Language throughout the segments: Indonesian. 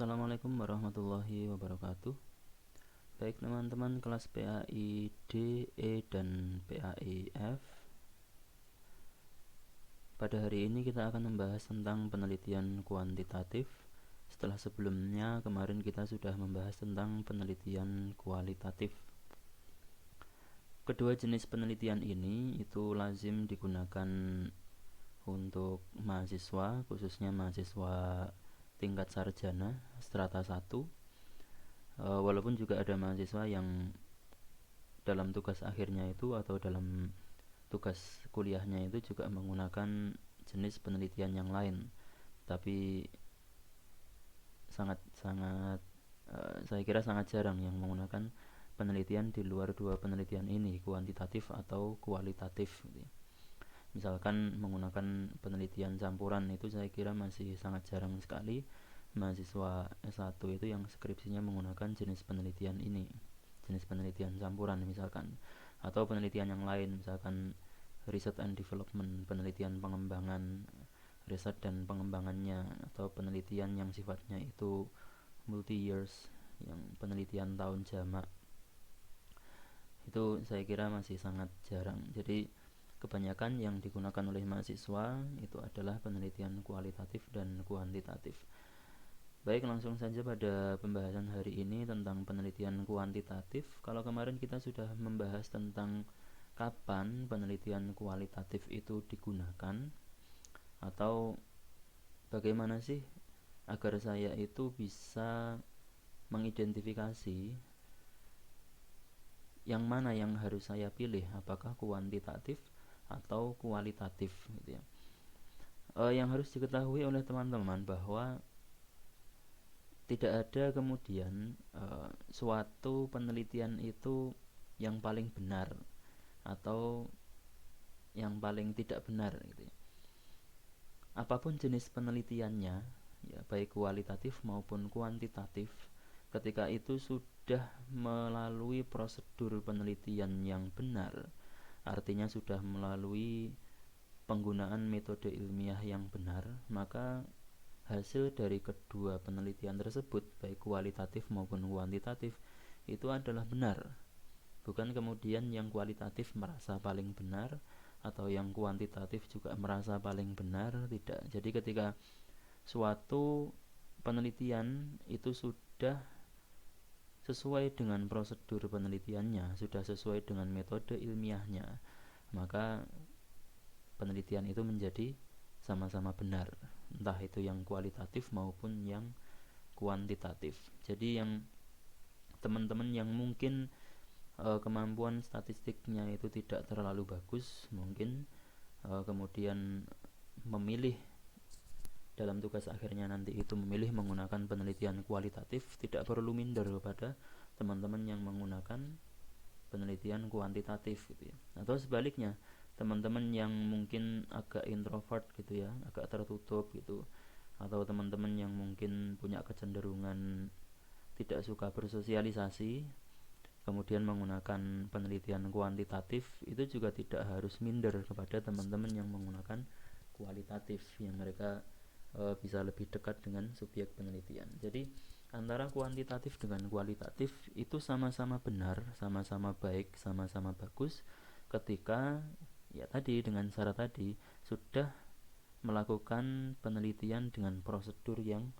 Assalamualaikum warahmatullahi wabarakatuh. Baik teman-teman kelas PAI D, E, dan PAI F. Pada hari ini kita akan membahas tentang penelitian kuantitatif. Setelah sebelumnya kemarin kita sudah membahas tentang penelitian kualitatif. Kedua jenis penelitian ini itu lazim digunakan untuk mahasiswa, khususnya mahasiswa tingkat sarjana strata 1. Walaupun juga ada mahasiswa yang dalam tugas akhirnya itu atau dalam tugas kuliahnya itu juga menggunakan jenis penelitian yang lain, tapi saya kira sangat jarang yang menggunakan penelitian di luar dua penelitian ini, kuantitatif atau kualitatif gitu ya. Misalkan menggunakan penelitian campuran, itu saya kira masih sangat jarang sekali mahasiswa S1 itu yang skripsinya menggunakan jenis penelitian ini, jenis penelitian campuran misalkan, atau penelitian yang lain, misalkan research and development, penelitian pengembangan, riset dan pengembangannya, atau penelitian yang sifatnya itu multi years, yang penelitian tahun jamak, itu saya kira masih sangat jarang. Jadi kebanyakan yang digunakan oleh mahasiswa itu adalah penelitian kualitatif dan kuantitatif. Baik, langsung saja pada pembahasan hari ini tentang penelitian kuantitatif. Kalau kemarin kita sudah membahas tentang kapan penelitian kualitatif itu digunakan, atau bagaimana sih agar saya itu bisa mengidentifikasi yang mana yang harus saya pilih, apakah kuantitatif atau kualitatif gitu ya. Yang harus diketahui oleh teman-teman bahwa tidak ada kemudian suatu penelitian itu yang paling benar atau yang paling tidak benar gitu ya. Apapun jenis penelitiannya, ya baik kualitatif maupun kuantitatif, ketika itu sudah melalui prosedur penelitian yang benar, artinya sudah melalui penggunaan metode ilmiah yang benar, maka hasil dari kedua penelitian tersebut, baik kualitatif maupun kuantitatif, itu adalah benar. Bukan kemudian yang kualitatif merasa paling benar atau yang kuantitatif juga merasa paling benar, tidak. Jadi ketika suatu penelitian itu sudah sesuai dengan prosedur penelitiannya, sudah sesuai dengan metode ilmiahnya, maka penelitian itu menjadi sama-sama benar, entah itu yang kualitatif maupun yang kuantitatif. Jadi yang teman-teman yang mungkin kemampuan statistiknya itu tidak terlalu bagus, mungkin kemudian memilih dalam tugas akhirnya nanti itu memilih menggunakan penelitian kualitatif, tidak perlu minder kepada teman-teman yang menggunakan penelitian kuantitatif gitu ya. Atau sebaliknya, teman-teman yang mungkin agak introvert gitu ya, agak tertutup gitu, atau teman-teman yang mungkin punya kecenderungan tidak suka bersosialisasi, kemudian menggunakan penelitian kuantitatif, itu juga tidak harus minder kepada teman-teman yang menggunakan kualitatif, yang mereka bisa lebih dekat dengan subjek penelitian. Jadi antara kuantitatif dengan kualitatif itu sama-sama benar, sama-sama baik, sama-sama bagus ketika ya tadi dengan syarat tadi sudah melakukan penelitian dengan prosedur yang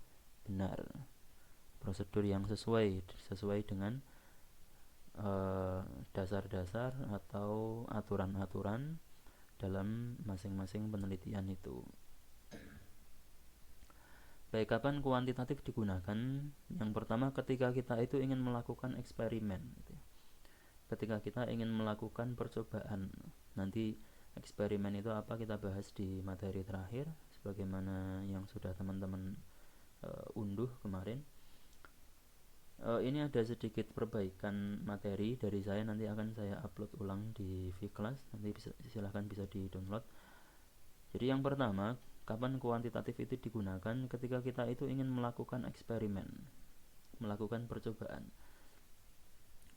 benar, prosedur yang sesuai dengan dasar-dasar atau aturan-aturan dalam masing-masing penelitian itu. Baik, kapan kuantitatif digunakan? Yang pertama ketika kita itu ingin melakukan eksperimen gitu. Ketika kita ingin melakukan percobaan. Nanti eksperimen itu apa kita bahas di materi terakhir, sebagaimana yang sudah teman-teman unduh kemarin. Ini ada sedikit perbaikan materi dari saya, nanti akan saya upload ulang di vClass, nanti silahkan bisa di download. Jadi yang pertama, kapan kuantitatif itu digunakan? Ketika kita itu ingin melakukan eksperimen, melakukan percobaan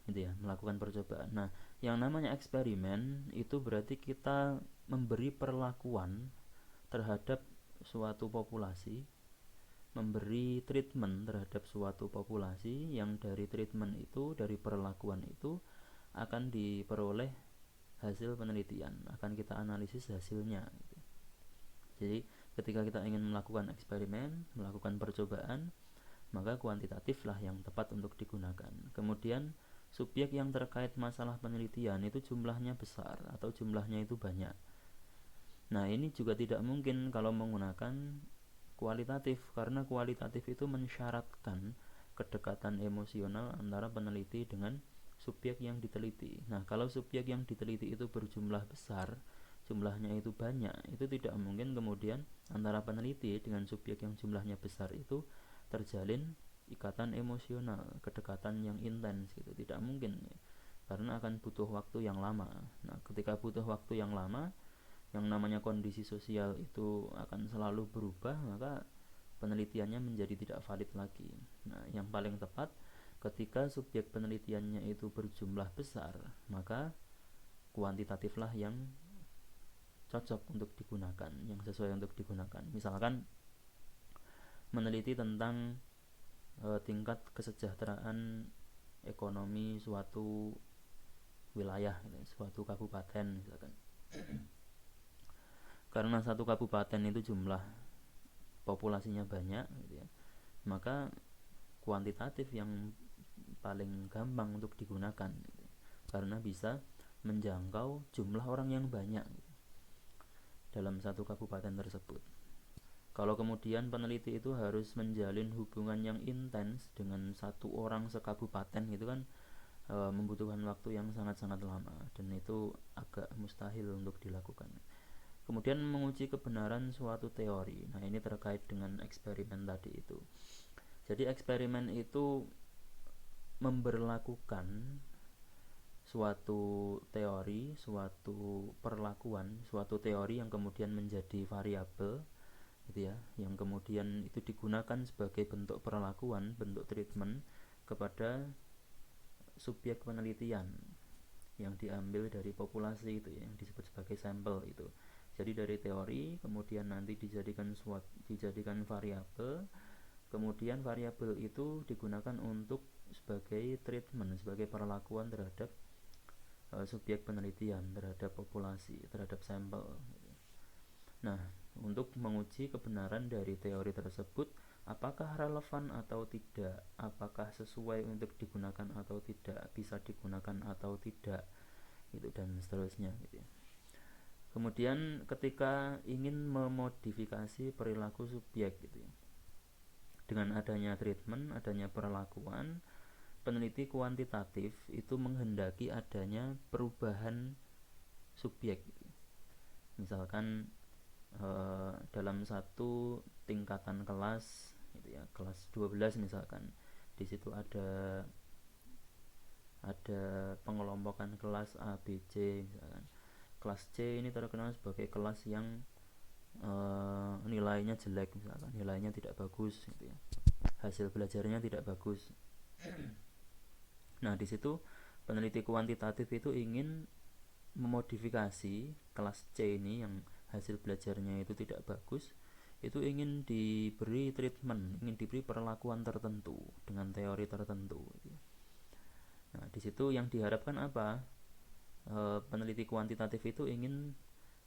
gitu ya, melakukan percobaan. Nah, yang namanya eksperimen itu berarti kita memberi perlakuan terhadap suatu populasi memberi treatment terhadap suatu populasi yang dari treatment itu, dari perlakuan itu akan diperoleh hasil penelitian, akan kita analisis hasilnya gitu. Jadi ketika kita ingin melakukan eksperimen, melakukan percobaan, maka kuantitatiflah yang tepat untuk digunakan. Kemudian subjek yang terkait masalah penelitian itu jumlahnya besar atau jumlahnya itu banyak. Nah, ini juga tidak mungkin kalau menggunakan kualitatif, karena kualitatif itu mensyaratkan kedekatan emosional antara peneliti dengan subjek yang diteliti. Nah, kalau subjek yang diteliti itu berjumlah besar, jumlahnya itu banyak, itu tidak mungkin kemudian antara peneliti dengan subjek yang jumlahnya besar itu terjalin ikatan emosional, kedekatan yang intens gitu. Tidak mungkin, karena akan butuh waktu yang lama. Nah, ketika butuh waktu yang lama, yang namanya kondisi sosial itu akan selalu berubah, maka penelitiannya menjadi tidak valid lagi. Nah, yang paling tepat ketika subjek penelitiannya itu berjumlah besar, maka kuantitatiflah yang cocok untuk digunakan, yang sesuai untuk digunakan. Misalkan meneliti tentang tingkat kesejahteraan ekonomi suatu wilayah, suatu kabupaten misalkan. Karena satu kabupaten itu jumlah populasinya banyak gitu ya, maka kuantitatif yang paling gampang untuk digunakan gitu, karena bisa menjangkau jumlah orang yang banyak gitu, dalam satu kabupaten tersebut. Kalau kemudian peneliti itu harus menjalin hubungan yang intens dengan satu orang sekabupaten gitu kan, membutuhkan waktu yang sangat-sangat lama, dan itu agak mustahil untuk dilakukan. Kemudian menguji kebenaran suatu teori. Nah, ini terkait dengan eksperimen tadi itu. Jadi eksperimen itu memberlakukan suatu teori, suatu perlakuan, suatu teori yang kemudian menjadi variabel gitu ya, yang kemudian itu digunakan sebagai bentuk perlakuan, bentuk treatment kepada subjek penelitian yang diambil dari populasi itu ya, yang disebut sebagai sampel itu. Jadi dari teori kemudian nanti dijadikan variabel, kemudian variabel itu digunakan untuk sebagai treatment, sebagai perlakuan terhadap subjek penelitian, terhadap populasi, terhadap sampel. Nah, untuk menguji kebenaran dari teori tersebut, apakah relevan atau tidak, apakah sesuai untuk digunakan atau tidak, bisa digunakan atau tidak, gitu, dan seterusnya gitu ya. Kemudian ketika ingin memodifikasi perilaku subjek gitu ya, dengan adanya treatment, adanya perlakuan, peneliti kuantitatif itu menghendaki adanya perubahan subjek gitu. Misalkan dalam satu tingkatan kelas gitu ya, kelas 12 misalkan, di situ ada pengelompokan kelas A, B, C misalkan. Kelas C ini terkenal sebagai kelas yang nilainya jelek misalkan, nilainya tidak bagus gitu ya, hasil belajarnya tidak bagus. Nah, di situ peneliti kuantitatif itu ingin memodifikasi kelas C ini yang hasil belajarnya itu tidak bagus, itu ingin diberi treatment, ingin diberi perlakuan tertentu dengan teori tertentu gitu. Nah, di situ yang diharapkan apa? Peneliti kuantitatif itu ingin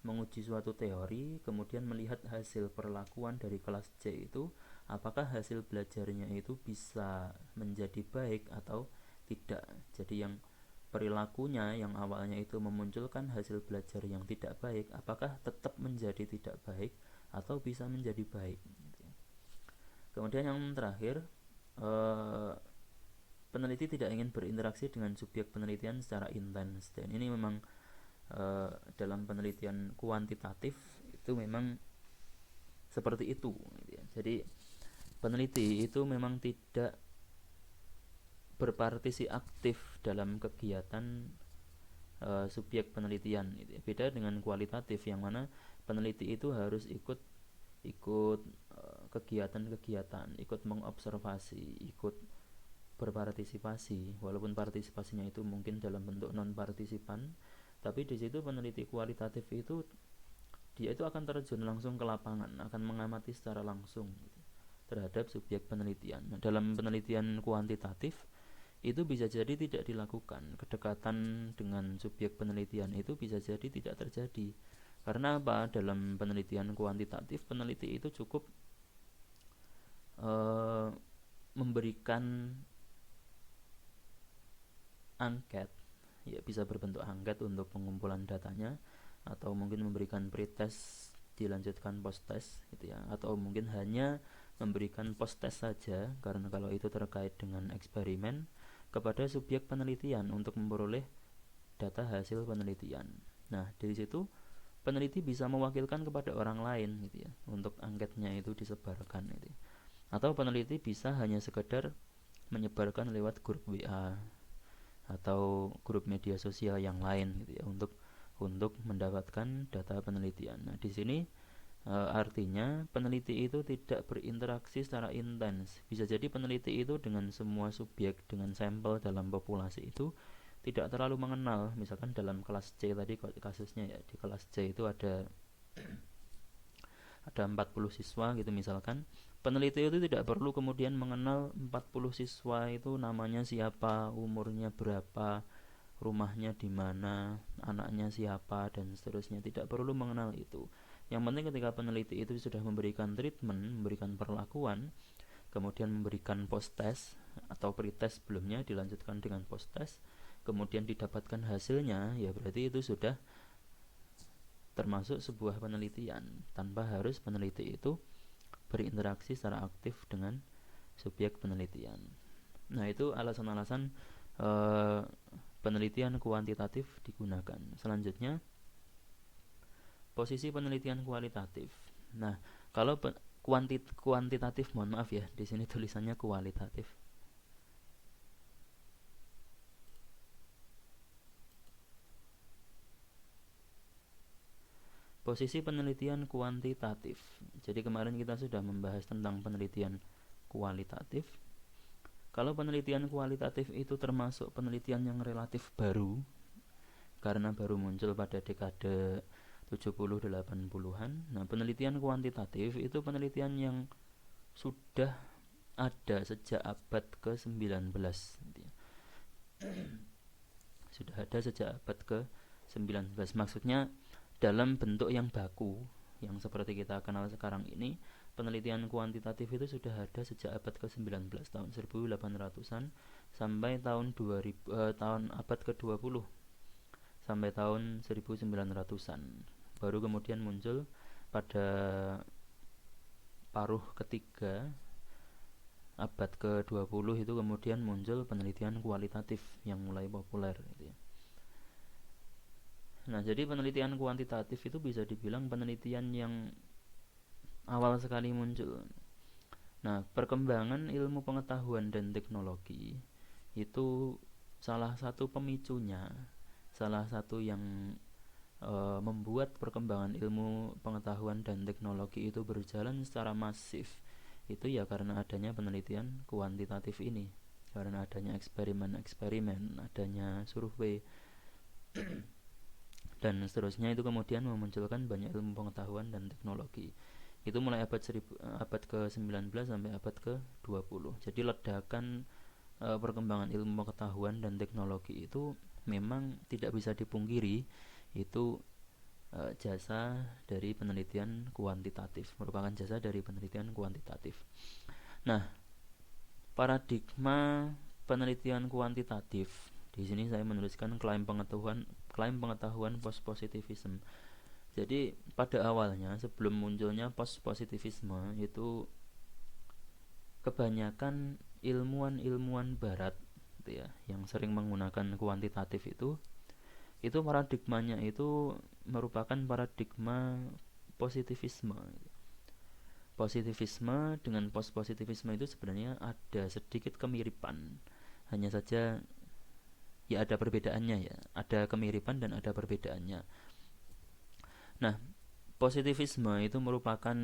menguji suatu teori, kemudian melihat hasil perlakuan dari kelas C itu, apakah hasil belajarnya itu bisa menjadi baik atau tidak. Jadi yang perilakunya yang awalnya itu memunculkan hasil belajar yang tidak baik, apakah tetap menjadi tidak baik atau bisa menjadi baik. Kemudian yang terakhir, peneliti tidak ingin berinteraksi dengan subjek penelitian secara intens, dan ini memang dalam penelitian kuantitatif itu memang seperti itu. Jadi peneliti itu memang tidak berpartisipasi aktif dalam kegiatan subjek penelitian gitu. Beda dengan kualitatif yang mana peneliti itu harus ikut kegiatan-kegiatan, ikut mengobservasi, ikut berpartisipasi, walaupun partisipasinya itu mungkin dalam bentuk non partisipan, tapi di situ peneliti kualitatif itu dia itu akan terjun langsung ke lapangan, akan mengamati secara langsung gitu. terhadap subjek penelitian. Nah, dalam penelitian kuantitatif itu bisa jadi tidak dilakukan. Kedekatan dengan subjek penelitian itu bisa jadi tidak terjadi. Karena apa? Dalam penelitian kuantitatif, peneliti itu cukup memberikan angket, ya bisa berbentuk angket untuk pengumpulan datanya, atau mungkin memberikan pretest dilanjutkan post test gitu ya, atau mungkin hanya memberikan post test saja, karena kalau itu terkait dengan eksperimen, kepada subjek penelitian untuk memperoleh data hasil penelitian. Nah, dari situ peneliti bisa mewakilkan kepada orang lain gitu ya, untuk angketnya itu disebarkan gitu ya. Atau peneliti bisa hanya sekedar menyebarkan lewat grup WA atau grup media sosial yang lain gitu ya, untuk mendapatkan data penelitian. Nah, di sini artinya peneliti itu tidak berinteraksi secara intens. Bisa jadi peneliti itu dengan semua subjek, dengan sampel dalam populasi itu tidak terlalu mengenal. Misalkan dalam kelas C tadi kasusnya ya, di kelas C itu ada 40 siswa gitu misalkan. Peneliti itu tidak perlu kemudian mengenal 40 siswa itu namanya siapa, umurnya berapa, rumahnya di mana, anaknya siapa, dan seterusnya. Tidak perlu mengenal itu. Yang penting ketika peneliti itu sudah memberikan treatment, memberikan perlakuan, kemudian memberikan post test atau pretest sebelumnya, dilanjutkan dengan post test, kemudian didapatkan hasilnya, ya berarti itu sudah termasuk sebuah penelitian, tanpa harus peneliti itu berinteraksi secara aktif dengan subjek penelitian. Nah, itu alasan-alasan penelitian kuantitatif digunakan. Selanjutnya, posisi penelitian kualitatif. Nah, kalau kuantitatif, mohon maaf ya, di sini tulisannya kualitatif. Posisi penelitian kuantitatif. Jadi kemarin kita sudah membahas tentang penelitian kualitatif. Kalau penelitian kualitatif itu termasuk penelitian yang relatif baru, karena baru muncul pada dekade 70-80-an. Nah, penelitian kuantitatif itu penelitian yang sudah ada sejak abad ke-19. Sudah ada sejak abad ke-19. Maksudnya dalam bentuk yang baku, yang seperti kita kenal sekarang ini, penelitian kuantitatif itu sudah ada sejak abad ke-19, tahun 1800-an sampai tahun 2000, tahun abad ke-20 sampai tahun 1900-an. Baru kemudian muncul pada paruh ketiga abad ke-20 itu kemudian muncul penelitian kualitatif yang mulai populer gitu ya. Nah, jadi penelitian kuantitatif itu bisa dibilang penelitian yang awal sekali muncul. Nah, perkembangan ilmu pengetahuan dan teknologi itu salah satu pemicunya, salah satu yang membuat perkembangan ilmu pengetahuan dan teknologi itu berjalan secara masif, itu ya karena adanya penelitian kuantitatif ini, karena adanya eksperimen-eksperimen, adanya survei dan seterusnya, itu kemudian memunculkan banyak ilmu pengetahuan dan teknologi. Itu mulai abad ke-19 sampai abad ke-20. Jadi ledakan perkembangan ilmu pengetahuan dan teknologi itu memang tidak bisa dipungkiri, itu jasa dari penelitian kuantitatif, merupakan jasa dari penelitian kuantitatif. Nah, paradigma penelitian kuantitatif, di sini saya menuliskan klaim pengetahuan post-positivism. Jadi pada awalnya, sebelum munculnya post-positivisme, itu kebanyakan ilmuwan barat gitu ya, yang sering menggunakan kuantitatif itu paradigmanya itu merupakan paradigma positivisme. Positivisme dengan post-positivisme itu sebenarnya ada sedikit kemiripan, hanya saja ya ada perbedaannya ya, ada kemiripan dan ada perbedaannya. Nah, positivisme itu merupakan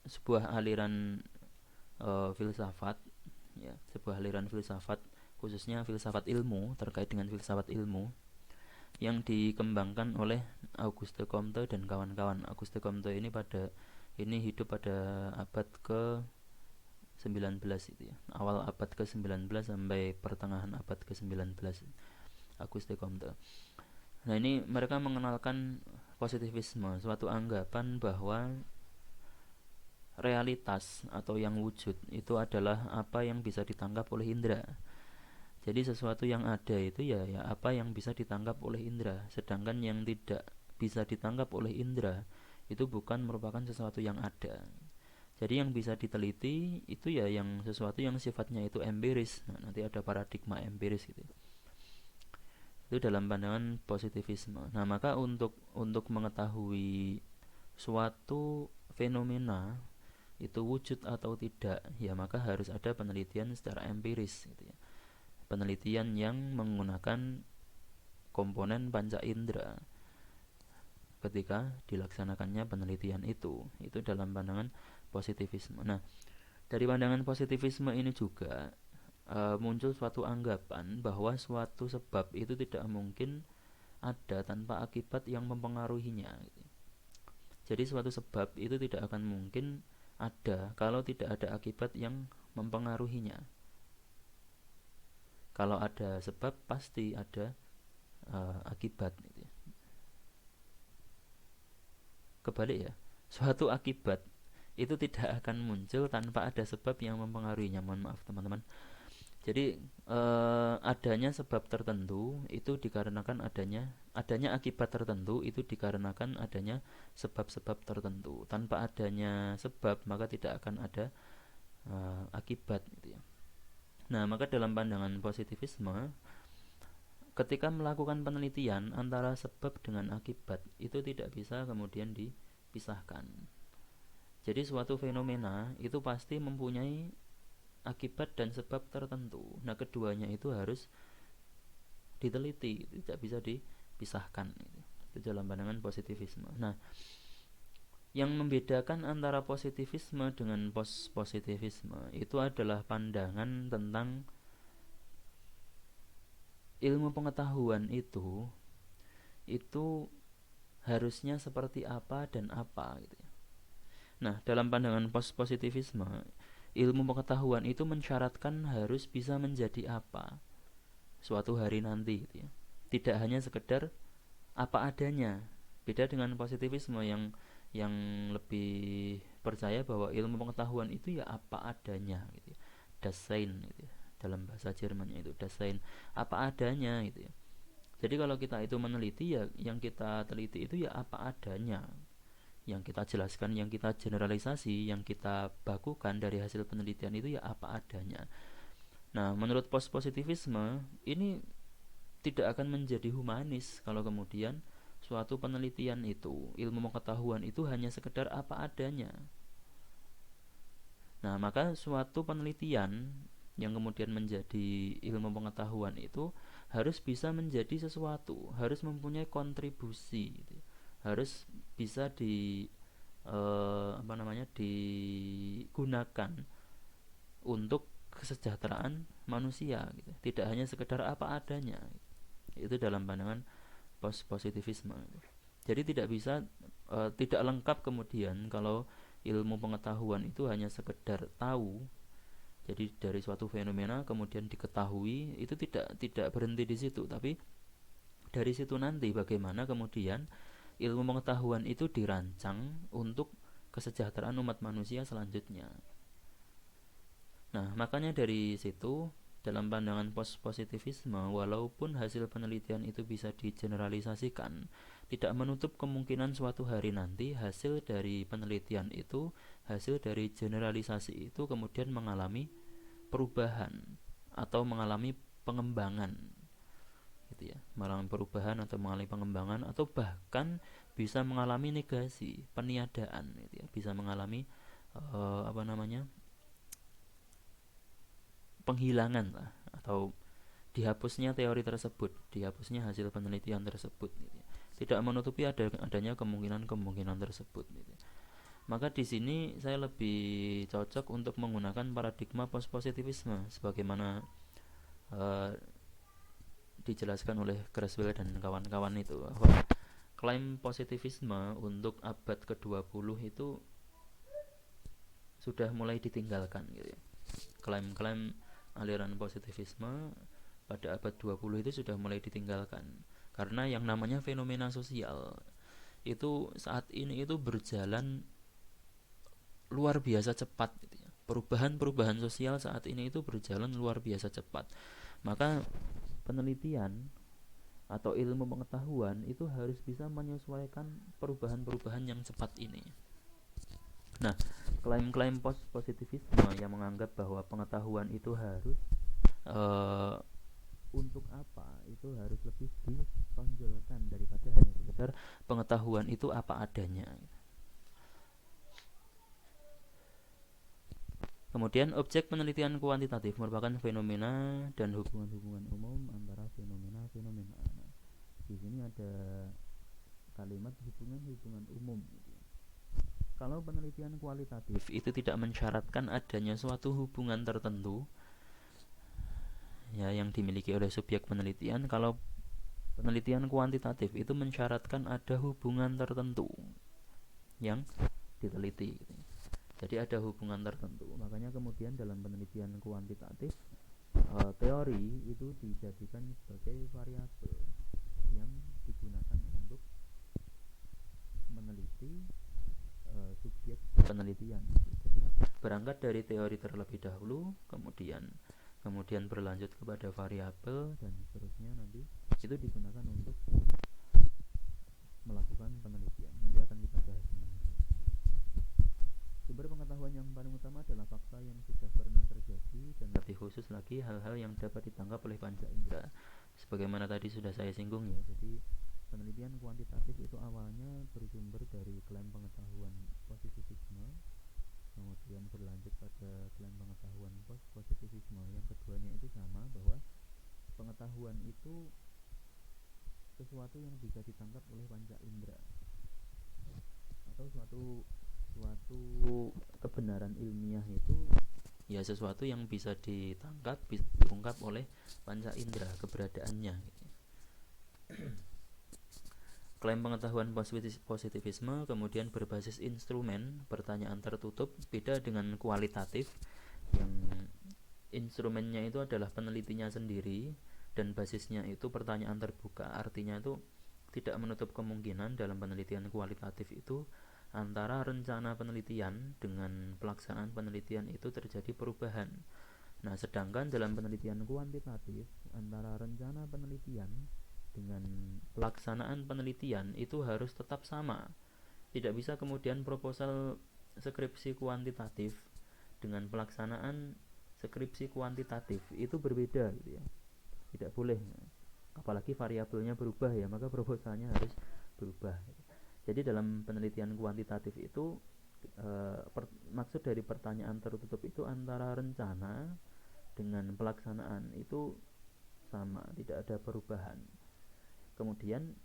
sebuah aliran filsafat ya, sebuah aliran filsafat, khususnya filsafat ilmu, terkait dengan filsafat ilmu yang dikembangkan oleh Auguste Comte dan kawan-kawan. Auguste Comte ini pada Ini hidup pada abad ke 19 itu ya. Awal abad ke 19 sampai pertengahan abad ke 19. Auguste Comte. Nah, ini mereka mengenalkan positivisme, suatu anggapan bahwa realitas atau yang wujud itu adalah apa yang bisa ditangkap oleh indera. Jadi sesuatu yang ada itu ya apa yang bisa ditangkap oleh indera, sedangkan yang tidak bisa ditangkap oleh indera itu bukan merupakan sesuatu yang ada. Jadi yang bisa diteliti itu ya yang sesuatu yang sifatnya itu empiris. Nah, nanti ada paradigma empiris gitu. Itu dalam pandangan positivisme. Nah, maka untuk mengetahui suatu fenomena itu wujud atau tidak, ya maka harus ada penelitian secara empiris gitu ya. Penelitian yang menggunakan komponen panca indera ketika dilaksanakannya penelitian itu dalam pandangan positivisme. Nah, dari pandangan positivisme ini juga muncul suatu anggapan bahwa suatu sebab itu tidak mungkin ada tanpa akibat yang mempengaruhinya gitu. Jadi suatu sebab itu tidak akan mungkin ada kalau tidak ada akibat yang mempengaruhinya. Kalau ada sebab pasti ada akibat gitu. Kebalik ya, suatu akibat itu tidak akan muncul tanpa ada sebab yang mempengaruhinya. Mohon maaf teman-teman. Jadi adanya sebab tertentu itu dikarenakan adanya akibat tertentu itu dikarenakan adanya sebab-sebab tertentu. Tanpa adanya sebab maka tidak akan ada akibat gitu ya. Nah, maka dalam pandangan positivisme ketika melakukan penelitian antara sebab dengan akibat itu tidak bisa kemudian dipisahkan. Jadi suatu fenomena itu pasti mempunyai akibat dan sebab tertentu. Nah, keduanya itu harus diteliti, tidak bisa dipisahkan. Itu dalam pandangan positivisme. Nah, yang membedakan antara positivisme dengan positivisme itu adalah pandangan tentang ilmu pengetahuan itu harusnya seperti apa dan apa gitu ya. Nah, dalam pandangan positivisme, ilmu pengetahuan itu mensyaratkan harus bisa menjadi apa suatu hari nanti gitu ya. Tidak hanya sekedar apa adanya. Beda dengan positivisme yang lebih percaya bahwa ilmu pengetahuan itu ya apa adanya gitu ya. Das Sein gitu ya. Dalam bahasa Jermannya itu Das Sein, apa adanya gitu ya. Jadi kalau kita itu meneliti ya yang kita teliti itu ya apa adanya. Yang kita jelaskan, yang kita generalisasi, yang kita bakukan dari hasil penelitian itu ya apa adanya. Nah, menurut positivisme ini tidak akan menjadi humanis kalau kemudian suatu penelitian itu, ilmu pengetahuan itu hanya sekedar apa adanya. Nah, maka suatu penelitian yang kemudian menjadi ilmu pengetahuan itu harus bisa menjadi sesuatu, harus mempunyai kontribusi gitu. Harus bisa digunakan untuk kesejahteraan manusia gitu. Tidak hanya sekedar apa adanya gitu. Itu dalam pandangan positivisme. Jadi tidak bisa tidak lengkap kemudian kalau ilmu pengetahuan itu hanya sekedar tahu. Jadi dari suatu fenomena kemudian diketahui itu tidak berhenti di situ, tapi dari situ nanti bagaimana kemudian ilmu pengetahuan itu dirancang untuk kesejahteraan umat manusia selanjutnya. Nah, makanya dari situ dalam pandangan positivisme, walaupun hasil penelitian itu bisa digeneralisasikan, tidak menutup kemungkinan suatu hari nanti hasil dari penelitian itu, hasil dari generalisasi itu kemudian mengalami perubahan atau mengalami pengembangan gitu ya, mengalami perubahan atau mengalami pengembangan atau bahkan bisa mengalami negasi, peniadaan gitu ya, bisa mengalami penghilangan lah atau dihapusnya teori tersebut, dihapusnya hasil penelitian tersebut gitu ya. Tidak menutupi adanya kemungkinan tersebut gitu ya. Maka di sini saya lebih cocok untuk menggunakan paradigma positivisme sebagaimana dijelaskan oleh Creswell dan kawan-kawan itu, bahwa klaim positivisme untuk abad ke-20 itu sudah mulai ditinggalkan gitu ya. Klaim-klaim aliran positivisme pada abad 20 itu sudah mulai ditinggalkan karena yang namanya fenomena sosial itu saat ini itu berjalan luar biasa cepat gitu ya. Perubahan-perubahan sosial saat ini itu berjalan luar biasa cepat. Maka penelitian atau ilmu pengetahuan itu harus bisa menyesuaikan perubahan-perubahan yang cepat ini. Nah, klaim-klaim positivisme yang menganggap bahwa pengetahuan itu harus untuk apa itu harus lebih ditonjolkan daripada hanya sekedar pengetahuan itu apa adanya. Kemudian objek penelitian kuantitatif merupakan fenomena dan hubungan-hubungan umum antara fenomena-fenomena. Nah, di sini ada kalimat hubungan-hubungan umum. Kalau penelitian kualitatif itu tidak mensyaratkan adanya suatu hubungan tertentu ya yang dimiliki oleh subjek penelitian, kalau penelitian kuantitatif itu mensyaratkan ada hubungan tertentu yang diteliti. Jadi ada hubungan tertentu. Makanya kemudian dalam penelitian kuantitatif teori itu dijadikan sebagai variabel yang digunakan untuk meneliti subjek penelitian. Jadi berangkat dari teori terlebih dahulu, kemudian berlanjut kepada variabel dan seterusnya, nanti itu digunakan untuk melakukan penelitian. Nanti akan kita bahas. Sumber pengetahuan yang paling utama adalah fakta yang sudah pernah terjadi dan lebih khusus lagi hal-hal yang dapat ditangkap oleh panca indera. Sebagaimana tadi sudah saya singgung ya. Jadi penelitian kuantitatif itu awalnya bersumber dari klaim pengetahuan positivisme, kemudian berlanjut pada klaim pengetahuan post-positivisme. Yang keduanya itu sama, bahwa pengetahuan itu sesuatu yang bisa ditangkap oleh panca indera atau suatu kebenaran ilmiah itu ya sesuatu yang bisa ditangkap, bisa diungkap oleh panca indera keberadaannya gitu. Klaim pengetahuan positivisme kemudian berbasis instrumen pertanyaan tertutup, beda dengan kualitatif yang instrumennya itu adalah penelitinya sendiri dan basisnya itu pertanyaan terbuka. Artinya itu tidak menutup kemungkinan dalam penelitian kualitatif itu antara rencana penelitian dengan pelaksanaan penelitian itu terjadi perubahan. Nah, sedangkan dalam penelitian kuantitatif antara rencana penelitian dengan pelaksanaan penelitian itu harus tetap sama. Tidak bisa kemudian proposal skripsi kuantitatif dengan pelaksanaan skripsi kuantitatif itu berbeda gitu ya. Tidak boleh. Apalagi variabelnya berubah ya, maka proposalnya harus berubah. Jadi dalam penelitian kuantitatif itu maksud dari pertanyaan tertutup itu antara rencana dengan pelaksanaan itu sama, tidak ada perubahan. Kemudian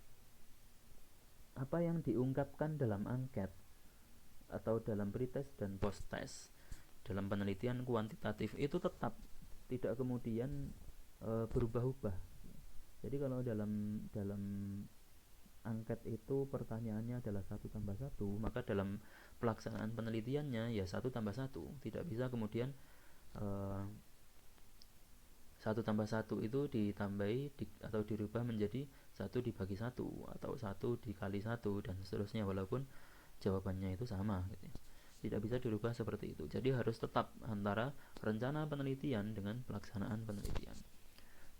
apa yang diungkapkan dalam angket atau dalam pretest dan post-test dalam penelitian kuantitatif itu tetap tidak kemudian berubah-ubah. Jadi kalau dalam angket itu pertanyaannya adalah 1+1, maka dalam pelaksanaan penelitiannya ya 1+1, tidak bisa kemudian 1+1 itu ditambahi atau dirubah menjadi 1/1 atau 1/1 dan seterusnya, walaupun jawabannya itu sama gitu ya. Tidak bisa dirubah seperti itu. Jadi harus tetap antara rencana penelitian dengan pelaksanaan penelitian.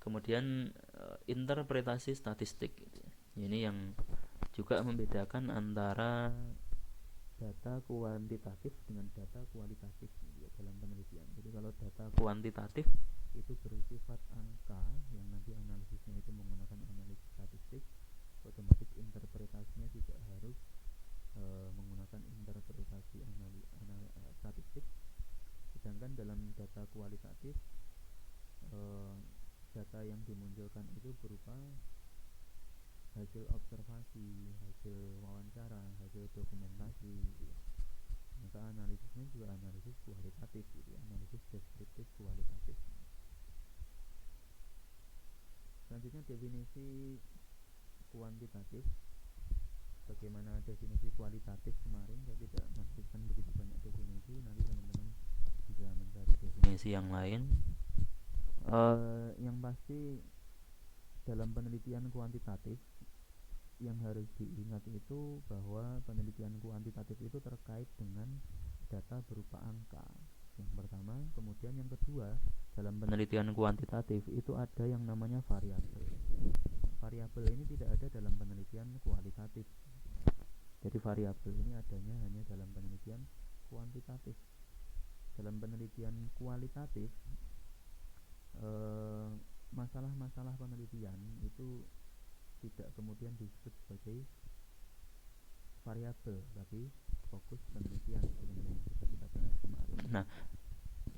Kemudian interpretasi statistik gitu ya. Ini yang juga membedakan antara data kuantitatif dengan data kualitatif ya, dalam penelitian. Jadi kalau data kuantitatif itu bersifat angka yang nanti analisisnya itu menggunakan analisis statistik, otomatis interpretasinya juga harus menggunakan interpretasi statistik. Sedangkan dalam data kualitatif data yang dimunculkan itu berupa hasil observasi, hasil wawancara, hasil dokumentasi gitu. Maka analisisnya juga analisis kualitatif gitu, analisis deskriptif kualitatif. Selanjutnya definisi kuantitatif. Bagaimana definisi kualitatif kemarin saya tidak masukkan begitu banyak definisi, nanti teman-teman sisi yang lain, yang pasti dalam penelitian kuantitatif yang harus diingat itu bahwa penelitian kuantitatif itu terkait dengan data berupa angka. Yang pertama, kemudian yang kedua, dalam penelitian kuantitatif itu ada yang namanya variabel. Variabel ini tidak ada dalam penelitian kualitatif. Jadi variabel ini adanya hanya dalam penelitian kuantitatif. Dalam penelitian kualitatif, masalah-masalah penelitian itu tidak kemudian disebut sebagai variabel, tapi fokus penelitian seperti yang kita bahas kemarin. Nah,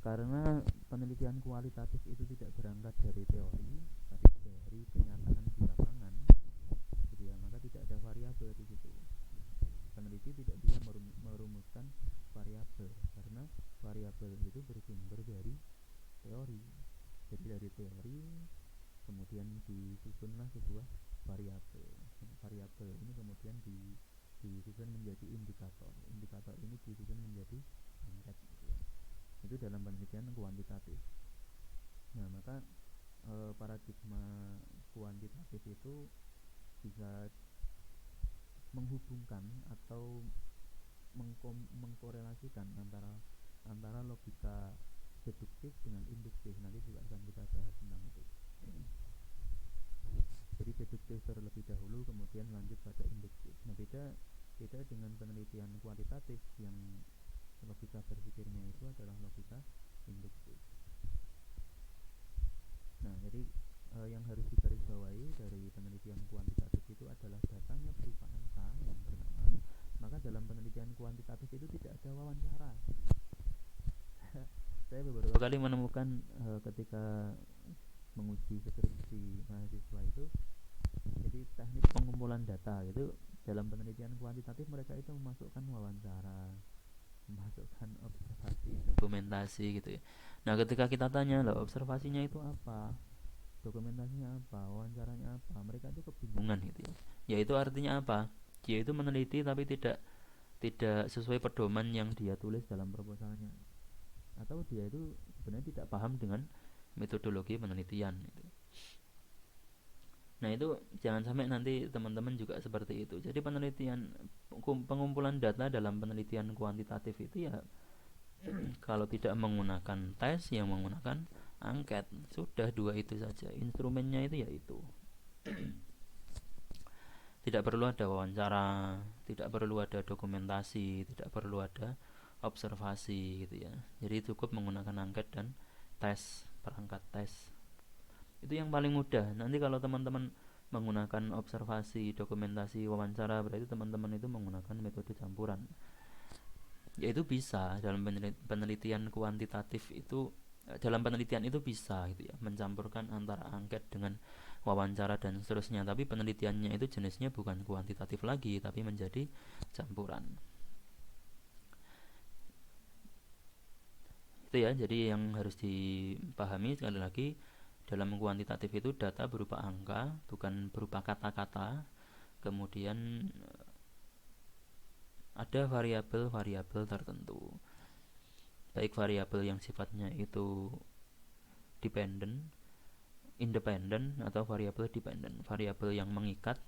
karena penelitian kualitatif itu tidak berangkat dari teori, tapi dari kenyataan di lapangan, gitu ya, maka tidak ada variabel di situ. Peneliti tidak bisa merumuskan variabel karena variabel itu bersumber dari teori. Jadi dari teori kemudian disusunlah sebuah variabel. Variabel ini kemudian disusun menjadi indikator. Indikator ini disusun menjadi angket, gitu ya. Itu dalam penelitian kuantitatif. Nah, maka paradigma kuantitatif itu bisa menghubungkan atau mengkorelasikan antara logika deduktif dengan induktif. Nanti juga akan kita bahas tentang itu. Jadi deduktif terlebih dahulu, kemudian lanjut pada induktif. Nah, beda dengan penelitian kuantitatif yang logika berpikirnya itu adalah logika induktif. Nah, jadi yang harus digarisbawahi dari penelitian kuantitatif itu adalah datanya berupa angka yang pertama. Maka dalam penelitian kuantitatif itu tidak ada wawancara. Saya beberapa kali menemukan ketika menguji skripsi mahasiswa itu, jadi teknik pengumpulan data itu dalam penelitian kuantitatif mereka itu memasukkan wawancara, memasukkan observasi, dokumentasi, gitu ya. Nah, ketika kita tanya, loh, observasinya itu apa, dokumentasinya apa, wawancaranya apa, mereka itu kebingungan, gitu ya. Yaitu artinya apa? Dia itu meneliti tapi tidak sesuai pedoman yang dia tulis dalam proposalnya, atau dia itu sebenarnya tidak paham dengan metodologi penelitian, gitu. Nah, itu jangan sampai nanti teman-teman juga seperti itu. Jadi pengumpulan data dalam penelitian kuantitatif itu ya kalau tidak menggunakan tes, yang menggunakan angket. Sudah dua itu saja. Instrumennya itu ya itu. Tidak perlu ada wawancara, tidak perlu ada dokumentasi, tidak perlu ada observasi, gitu ya. Jadi cukup menggunakan angket dan tes, perangkat tes. Itu yang paling mudah. Nanti kalau teman-teman menggunakan observasi, dokumentasi, wawancara, berarti teman-teman itu menggunakan metode campuran. Yaitu bisa dalam penelitian kuantitatif itu, dalam penelitian itu bisa, gitu ya, mencampurkan antara angket dengan wawancara dan seterusnya. Tapi penelitiannya itu jenisnya bukan kuantitatif lagi, tapi menjadi campuran. Itu ya, jadi yang harus dipahami sekali lagi, dalam kuantitatif itu data berupa angka, bukan berupa kata-kata. Kemudian ada variabel-variabel tertentu, baik variabel yang sifatnya itu dependent, independent, atau variabel dependent, variabel yang mengikat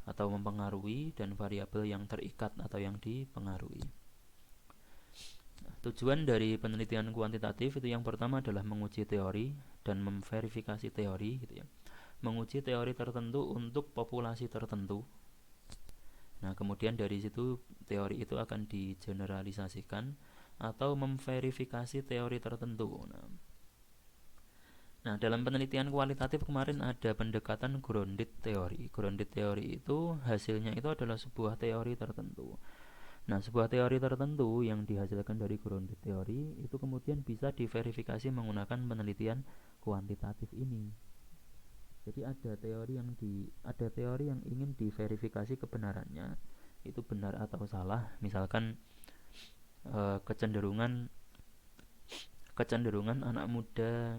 atau mempengaruhi, dan variabel yang terikat atau yang dipengaruhi. Tujuan dari penelitian kuantitatif itu yang pertama adalah menguji teori dan memverifikasi teori, gitu ya. Menguji teori tertentu untuk populasi tertentu. Nah, kemudian dari situ teori itu akan digeneralisasikan atau memverifikasi teori tertentu. Nah, dalam penelitian kualitatif kemarin ada pendekatan grounded teori. Grounded teori itu hasilnya itu adalah sebuah teori tertentu. Nah, sebuah teori tertentu yang dihasilkan dari grounded teori itu kemudian bisa diverifikasi menggunakan penelitian kuantitatif ini. Jadi ada teori yang ingin diverifikasi kebenarannya, itu benar atau salah. Misalkan kecenderungan anak muda,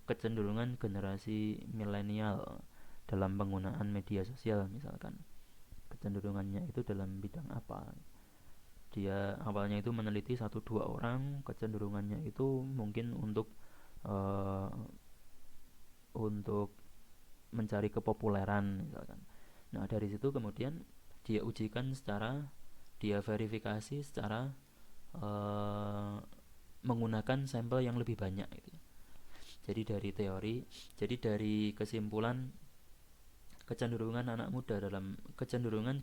kecenderungan generasi milenial dalam penggunaan media sosial, misalkan kecenderungannya itu dalam bidang apa. dia awalnya itu meneliti 1-2 orang, kecenderungannya itu mungkin uh, untuk mencari kepopuleran misalkan. Nah dari situ kemudian dia ujikan dia verifikasi secara uh, menggunakan sampel yang lebih banyak gitu. Jadi dari kesimpulan kecenderungan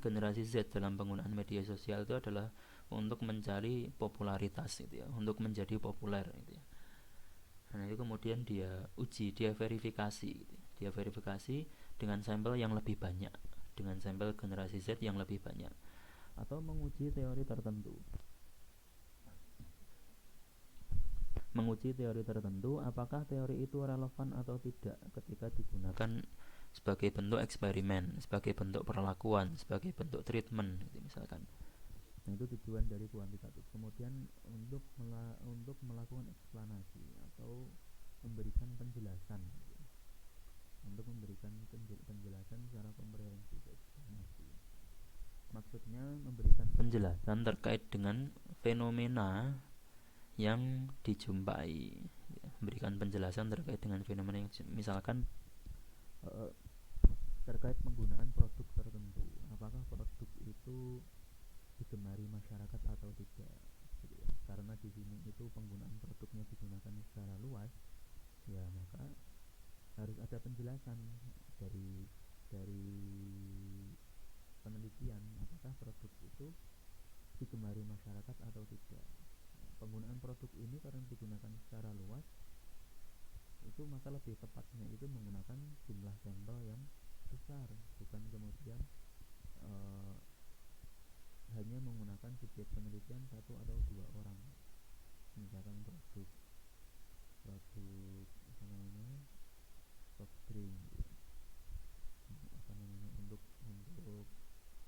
generasi Z dalam penggunaan media sosial itu adalah untuk mencari popularitas gitu ya, untuk menjadi populer gitu ya. Nah itu kemudian dia verifikasi gitu. Dia verifikasi dengan sampel yang lebih banyak, dengan sampel generasi Z yang lebih banyak, atau menguji teori tertentu apakah teori itu relevan atau tidak ketika digunakan sebagai bentuk eksperimen, sebagai bentuk perlakuan, sebagai bentuk treatment gitu misalkan. Nah itu tujuan dari kuantitatif. Kemudian untuk melakukan eksplanasi atau memberikan penjelasan gitu. Untuk memberikan penjelasan secara komprehensif, eksplanasi. Maksudnya memberikan penjelasan terkait dengan fenomena yang dijumpai, memberikan penjelasan terkait dengan fenomena yang misalkan terkait penggunaan produk tertentu, apakah produk itu digemari masyarakat atau tidak gitu ya. Karena di sini itu penggunaan produknya digunakan secara luas, ya maka harus ada penjelasan dari penelitian apakah produk itu digemari masyarakat atau tidak. Penggunaan produk ini karena digunakan secara luas, itu maka lebih tepatnya itu menggunakan jumlah sampel yang besar, bukan kemudian hanya menggunakan subjek penelitian 1 atau 2 orang. Misalkan produk soft drink untuk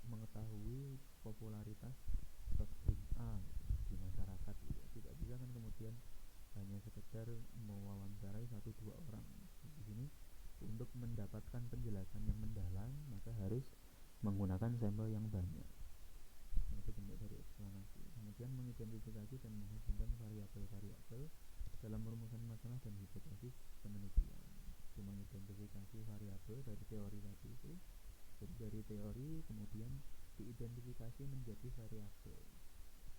mengetahui popularitas soft drink A di masyarakat gitu. Tidak bisa kan kemudian hanya sekedar mewawancarai 1-2 orang. Di sini untuk mendapatkan penjelasan yang mendalam maka harus menggunakan sampel yang banyak. Itu bentuk dari eksplanasi. Kemudian mengidentifikasi dan menghubungkan variabel-variabel dalam perumusan masalah dan hipotesis penelitian. Itu mengidentifikasi variabel dari teori tadi itu. Jadi dari teori kemudian diidentifikasi menjadi variabel.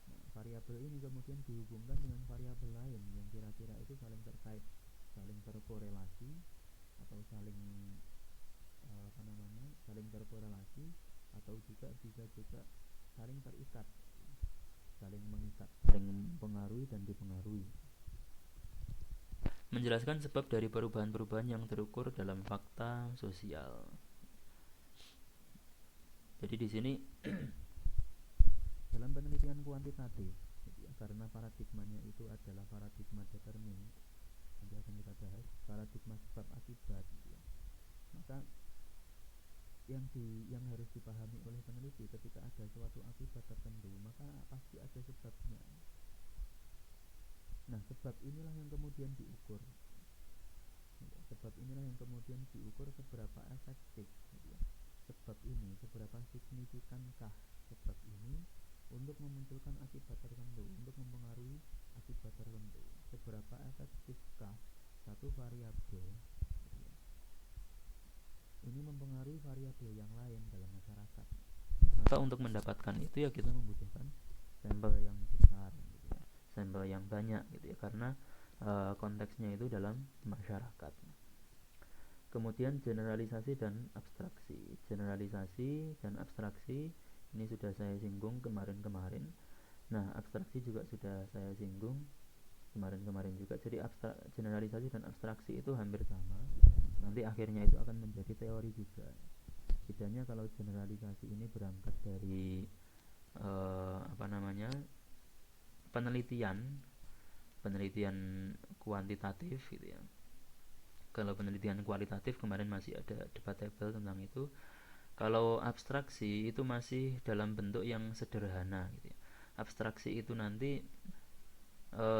Nah, variabel ini kemudian dihubungkan dengan variabel lain yang kira-kira itu saling terkait, saling terkorelasi atau saling terkorelasi, atau juga bisa juga saling terikat, saling mengikat, saling mempengaruhi dan dipengaruhi. Menjelaskan sebab dari perubahan-perubahan yang terukur dalam fakta sosial. Jadi di sini dalam penelitian kuantitatif, karena paradigmanya itu adalah paradigma determin, nanti akan kita bahas paradigma sebab akibat gitu ya. Maka yang harus dipahami oleh peneliti ketika ada suatu akibat tertentu, maka pasti ada sebabnya. Nah, sebab inilah yang kemudian diukur. Sebab inilah yang kemudian diukur seberapa efektif gitu ya. Sebab ini, seberapa signifikankah sebab ini untuk memunculkan akibat tertentu, untuk mempengaruhi akibat tertentu. Seberapa efektifkah satu variabel ini mempengaruhi variabel yang lain dalam masyarakat. Maka untuk mendapatkan itu ya kita membutuhkan sampel yang besar gitu ya, sampel yang banyak gitu ya, karena konteksnya itu dalam masyarakat. Kemudian generalisasi dan abstraksi. Generalisasi dan abstraksi ini sudah saya singgung kemarin-kemarin. Nah, abstraksi juga sudah saya singgung kemarin-kemarin juga. Jadi generalisasi dan abstraksi itu hampir sama. Nanti akhirnya itu akan menjadi teori juga. Bedanya kalau generalisasi ini berangkat dari penelitian kuantitatif gitu ya. Kalau penelitian kualitatif kemarin masih ada debatable tentang itu. Kalau abstraksi itu masih dalam bentuk yang sederhana gitu ya. Abstraksi itu nanti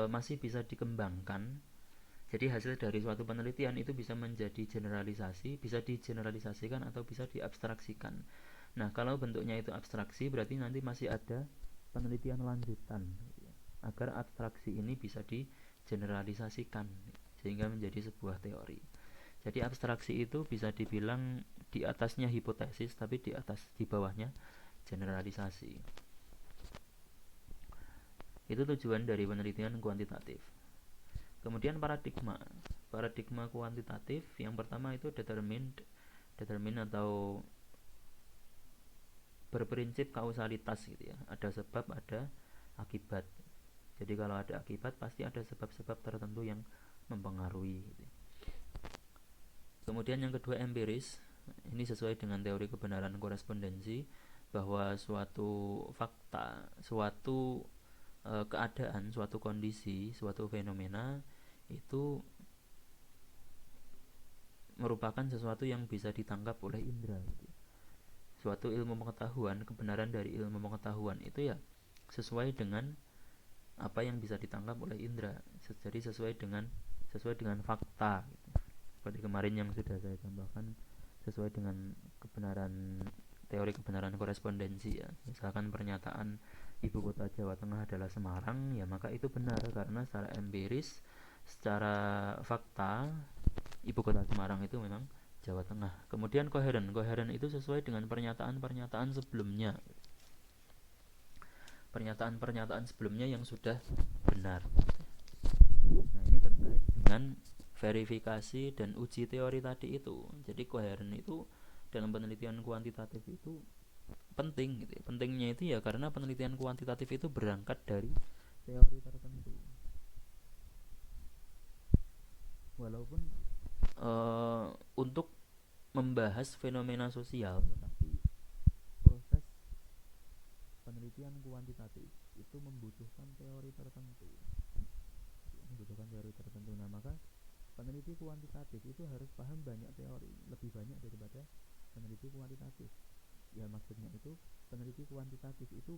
masih bisa dikembangkan. Jadi hasil dari suatu penelitian itu bisa menjadi generalisasi, bisa digeneralisasikan atau bisa diabstraksikan. Nah, kalau bentuknya itu abstraksi berarti nanti masih ada penelitian lanjutan gitu ya, agar abstraksi ini bisa digeneralisasikan sehingga menjadi sebuah teori. Jadi abstraksi itu bisa dibilang di atasnya hipotesis, tapi di bawahnya generalisasi. Itu tujuan dari penelitian kuantitatif. Kemudian paradigma kuantitatif yang pertama itu determine atau berprinsip kausalitas gitu ya. Ada sebab, ada akibat. Jadi kalau ada akibat pasti ada sebab-sebab tertentu yang mempengaruhi gitu. Kemudian yang kedua empiris. Ini sesuai dengan teori kebenaran korespondensi, bahwa suatu fakta, suatu keadaan, suatu kondisi, suatu fenomena itu merupakan sesuatu yang bisa ditangkap oleh indera gitu. Suatu ilmu pengetahuan, kebenaran dari ilmu pengetahuan itu ya sesuai dengan apa yang bisa ditangkap oleh indera. Jadi sesuai dengan fakta gitu. Seperti kemarin yang sudah saya contohkan, sesuai dengan teori kebenaran korespondensi ya. Misalkan pernyataan ibu kota Jawa Tengah adalah Semarang, ya maka itu benar karena secara empiris, secara fakta, ibu kota Semarang itu memang Jawa Tengah. Kemudian koheren itu sesuai dengan pernyataan-pernyataan sebelumnya. Pernyataan-pernyataan sebelumnya yang sudah benar. Nah, ini terkait dengan verifikasi dan uji teori tadi itu. Jadi koheren itu dalam penelitian kuantitatif itu penting gitu ya. Pentingnya itu ya karena penelitian kuantitatif itu berangkat dari teori tertentu. Walaupun untuk membahas fenomena sosial, tetapi proses penelitian kuantitatif itu membutuhkan teori tertentu. Nah, maka peneliti kuantitatif itu harus paham banyak teori, lebih banyak daripada peneliti kuantitatif. Ya maksudnya itu peneliti kuantitatif itu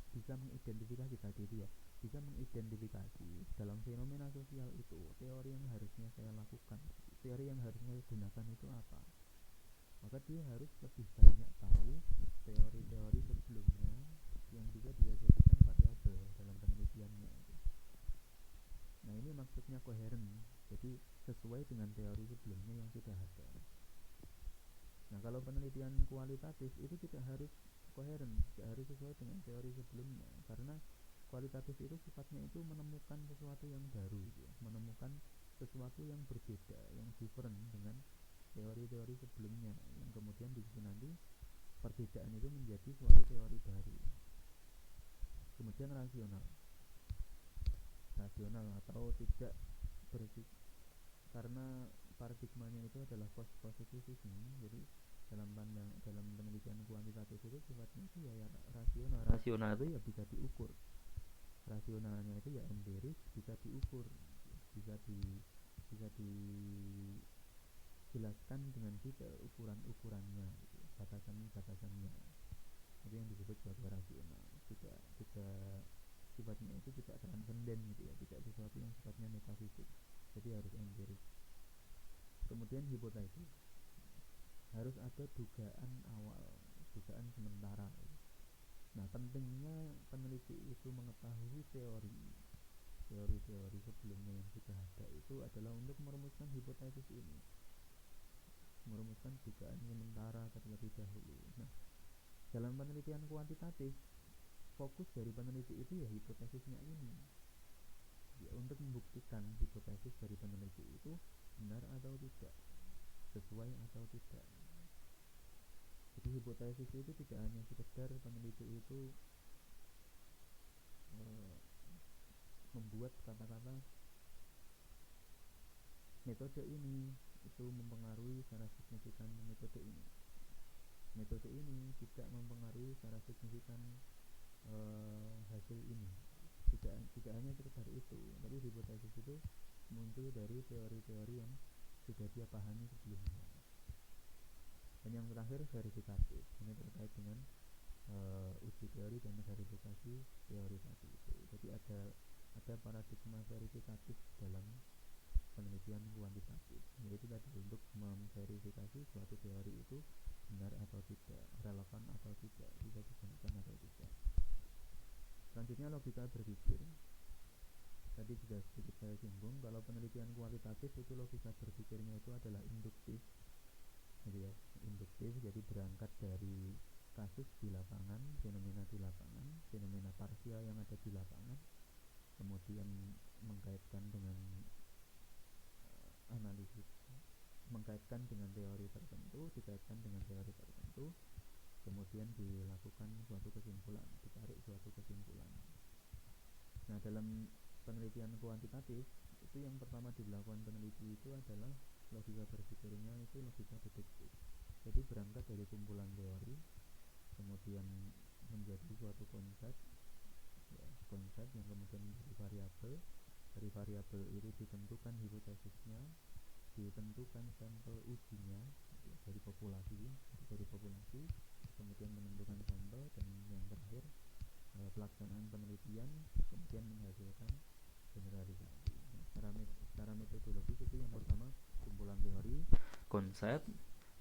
bisa mengidentifikasi tadi itu ya, bisa mengidentifikasi dalam fenomena sosial itu teori yang harusnya saya lakukan, teori yang harusnya saya gunakan itu apa. Maka dia harus lebih banyak tahu teori-teori sebelumnya yang juga dia jadikan variabel dalam penelitiannya. Nah, ini maksudnya koheren. Jadi sesuai dengan teori sebelumnya yang sudah ada. Nah, kalau penelitian kualitatif itu tidak harus koheren, tidak harus sesuai dengan teori sebelumnya, karena kualitatif itu sifatnya itu menemukan sesuatu yang baru, ya. Menemukan sesuatu yang berbeda, yang different dengan teori-teori sebelumnya, yang kemudian di situ nanti perbedaan itu menjadi suatu teori baru. Kemudian rasional atau tidak bersifat, karena paradigmanya itu adalah post-positivism. Jadi dalam penelitian kuantitatif itu sifatnya itu ya rasional itu ya bisa diukur, rasionalnya itu ya empiris, bisa diukur, bisa dijelaskan dengan detail ukurannya, batasannya. Itu yang disebut sebagai rasional. Tidak sifatnya itu tidak transenden gitu ya, tidak sesuatu yang sifatnya metafisik, jadi harus empiris. Kemudian hipotesis, harus ada dugaan awal, dugaan sementara. Nah, pentingnya peneliti itu mengetahui teori-teori sebelumnya yang sudah ada itu adalah untuk merumuskan hipotesis ini, merumuskan dugaan sementara terlebih dahulu. Nah, dalam penelitian kuantitatif, fokus dari peneliti itu ya hipotesisnya ini, ya, untuk membuktikan hipotesis dari peneliti itu benar atau tidak, sesuai atau tidak. Jadi hipotesis itu tidak hanya sekedar peneliti itu membuat kata-kata metode ini itu mempengaruhi secara signifikan metode ini tidak mempengaruhi secara signifikan hasil ini. Tidak hanya sekedar itu, tapi hipotesis itu muncul dari teori-teori yang sudah dia pahami sebelumnya. Dan yang terakhir verifikatif, ini terkait dengan uji teori dan verifikasi teori tadi itu. Jadi ada paradigma verifikatif dalam penelitian kuantitatif, yaitu tadi untuk memverifikasi suatu teori itu benar atau tidak, relevan atau tidak, bisa digunakan atau tidak. Selanjutnya logika berpikir. Tadi sudah sedikit saya singgung, kalau penelitian kualitatif itu logika berpikirnya itu adalah induktif, gitu ya, induktif. Jadi berangkat dari kasus di lapangan, fenomena di lapangan, fenomena parsial yang ada di lapangan, kemudian mengkaitkan dengan analisis, mengkaitkan dengan teori tertentu, dikaitkan dengan teori tertentu, kemudian dilakukan suatu kesimpulan, ditarik suatu kesimpulan. Nah, dalam penelitian kuantitatif itu yang pertama dilakukan peneliti itu adalah logika berpikirnya itu logika deduktif. Jadi berangkat dari kumpulan teori, kemudian menjadi suatu konsep, ya, konsep yang kemudian menjadi variabel. Dari variabel itu ditentukan hipotesisnya, ditentukan sampel ujinya, ya, dari populasi, kemudian menentukan sampel, dan yang terakhir pelaksanaan penelitian, kemudian menghasilkan generalisasi. Nah, secara metodologis itu yang pertama kumpulan teori, konsep,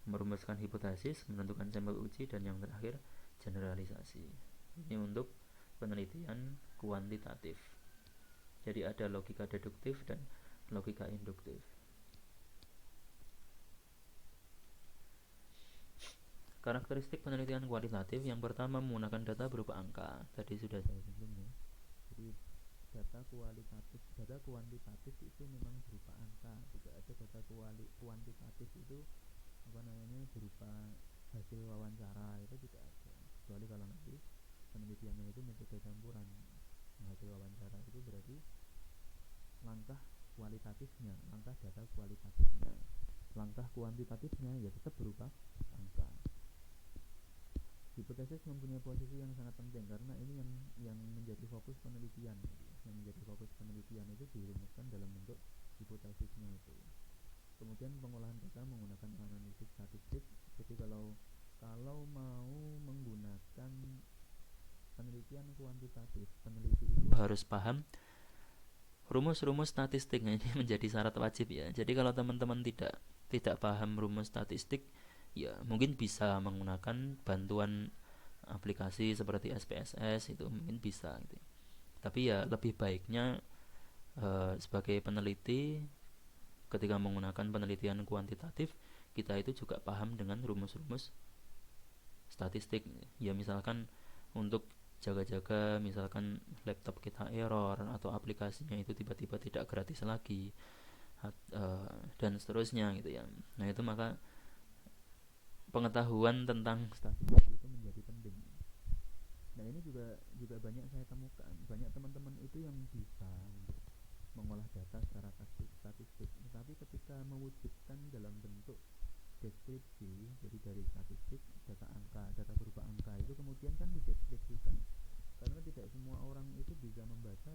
merumuskan hipotesis, menentukan sampel uji, dan yang terakhir generalisasi. Ini untuk penelitian kuantitatif. Jadi ada logika deduktif dan logika induktif. Karakteristik penelitian kualitatif yang pertama menggunakan data berupa angka. Tadi sudah saya singgung ya. Jadi data kuantitatif itu memang berupa angka. Tidak ada data kuantitatif itu berupa hasil wawancara, itu tidak ada. Kecuali kalau nanti penelitiannya itu metode campuran. Hasil wawancara itu berarti langkah kualitatifnya, langkah data kualitatifnya. Langkah kuantitatifnya ya tetap berupa angka. Hipotesis mempunyai posisi yang sangat penting karena ini yang menjadi fokus penelitian. Yang menjadi fokus penelitian itu dirumuskan dalam bentuk hipotesisnya itu. Kemudian pengolahan data menggunakan analisis statistik. Jadi kalau mau menggunakan penelitian kuantitatif, peneliti itu harus paham rumus-rumus statistik. Ini menjadi syarat wajib ya. Jadi kalau teman-teman tidak paham rumus statistik, ya mungkin bisa menggunakan bantuan aplikasi seperti SPSS, itu mungkin bisa gitu. Tapi ya lebih baiknya sebagai peneliti ketika menggunakan penelitian kuantitatif, kita itu juga paham dengan rumus-rumus statistik. Ya misalkan untuk jaga-jaga misalkan laptop kita error atau aplikasinya itu tiba-tiba tidak gratis lagi, dan seterusnya gitu ya. Nah itu maka pengetahuan tentang statistik itu menjadi penting. Nah ini juga banyak saya temukan, banyak teman-teman itu yang bisa mengolah data secara statistik, tetapi ketika mewujudkan dalam bentuk deskripsi, jadi dari statistik, data berupa angka itu kemudian kan dideskripsikan, karena tidak semua orang itu bisa membaca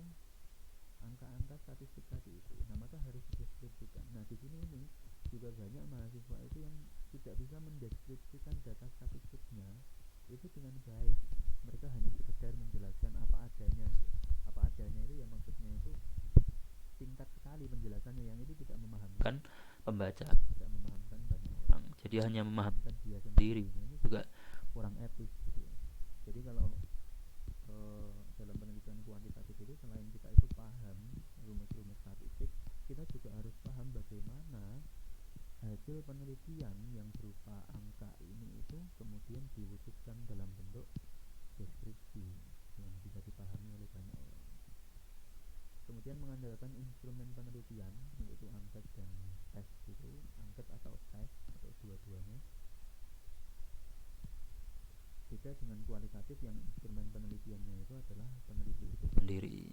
angka-angka statistik tadi itu. Nah maka harus dideskripsikan. Nah di sini ini juga banyak mahasiswa itu yang tidak bisa mendeskripsikan data statistiknya itu dengan baik. Mereka hanya sekedar menjelaskan apa adanya. Apa adanya itu ya maksudnya itu singkat sekali penjelasannya, yang itu tidak memahamkan pembaca, tidak memahamkan banyak orang. Jadi hanya memahamkan dia sendiri. Nah, ini juga kurang etis gitu ya. Jadi kalau dalam penelitian kuantitatif itu selain kita itu paham rumus-rumus statistik, kita juga harus paham bagaimana hasil penelitian yang berupa angka ini itu kemudian diwujudkan dalam bentuk deskripsi yang bisa dipahami oleh banyak orang. Kemudian mengandalkan instrumen penelitian yaitu angket dan tes itu, angket atau tes atau dua-duanya. Beda dengan kualitatif yang instrumen penelitiannya itu adalah peneliti itu sendiri.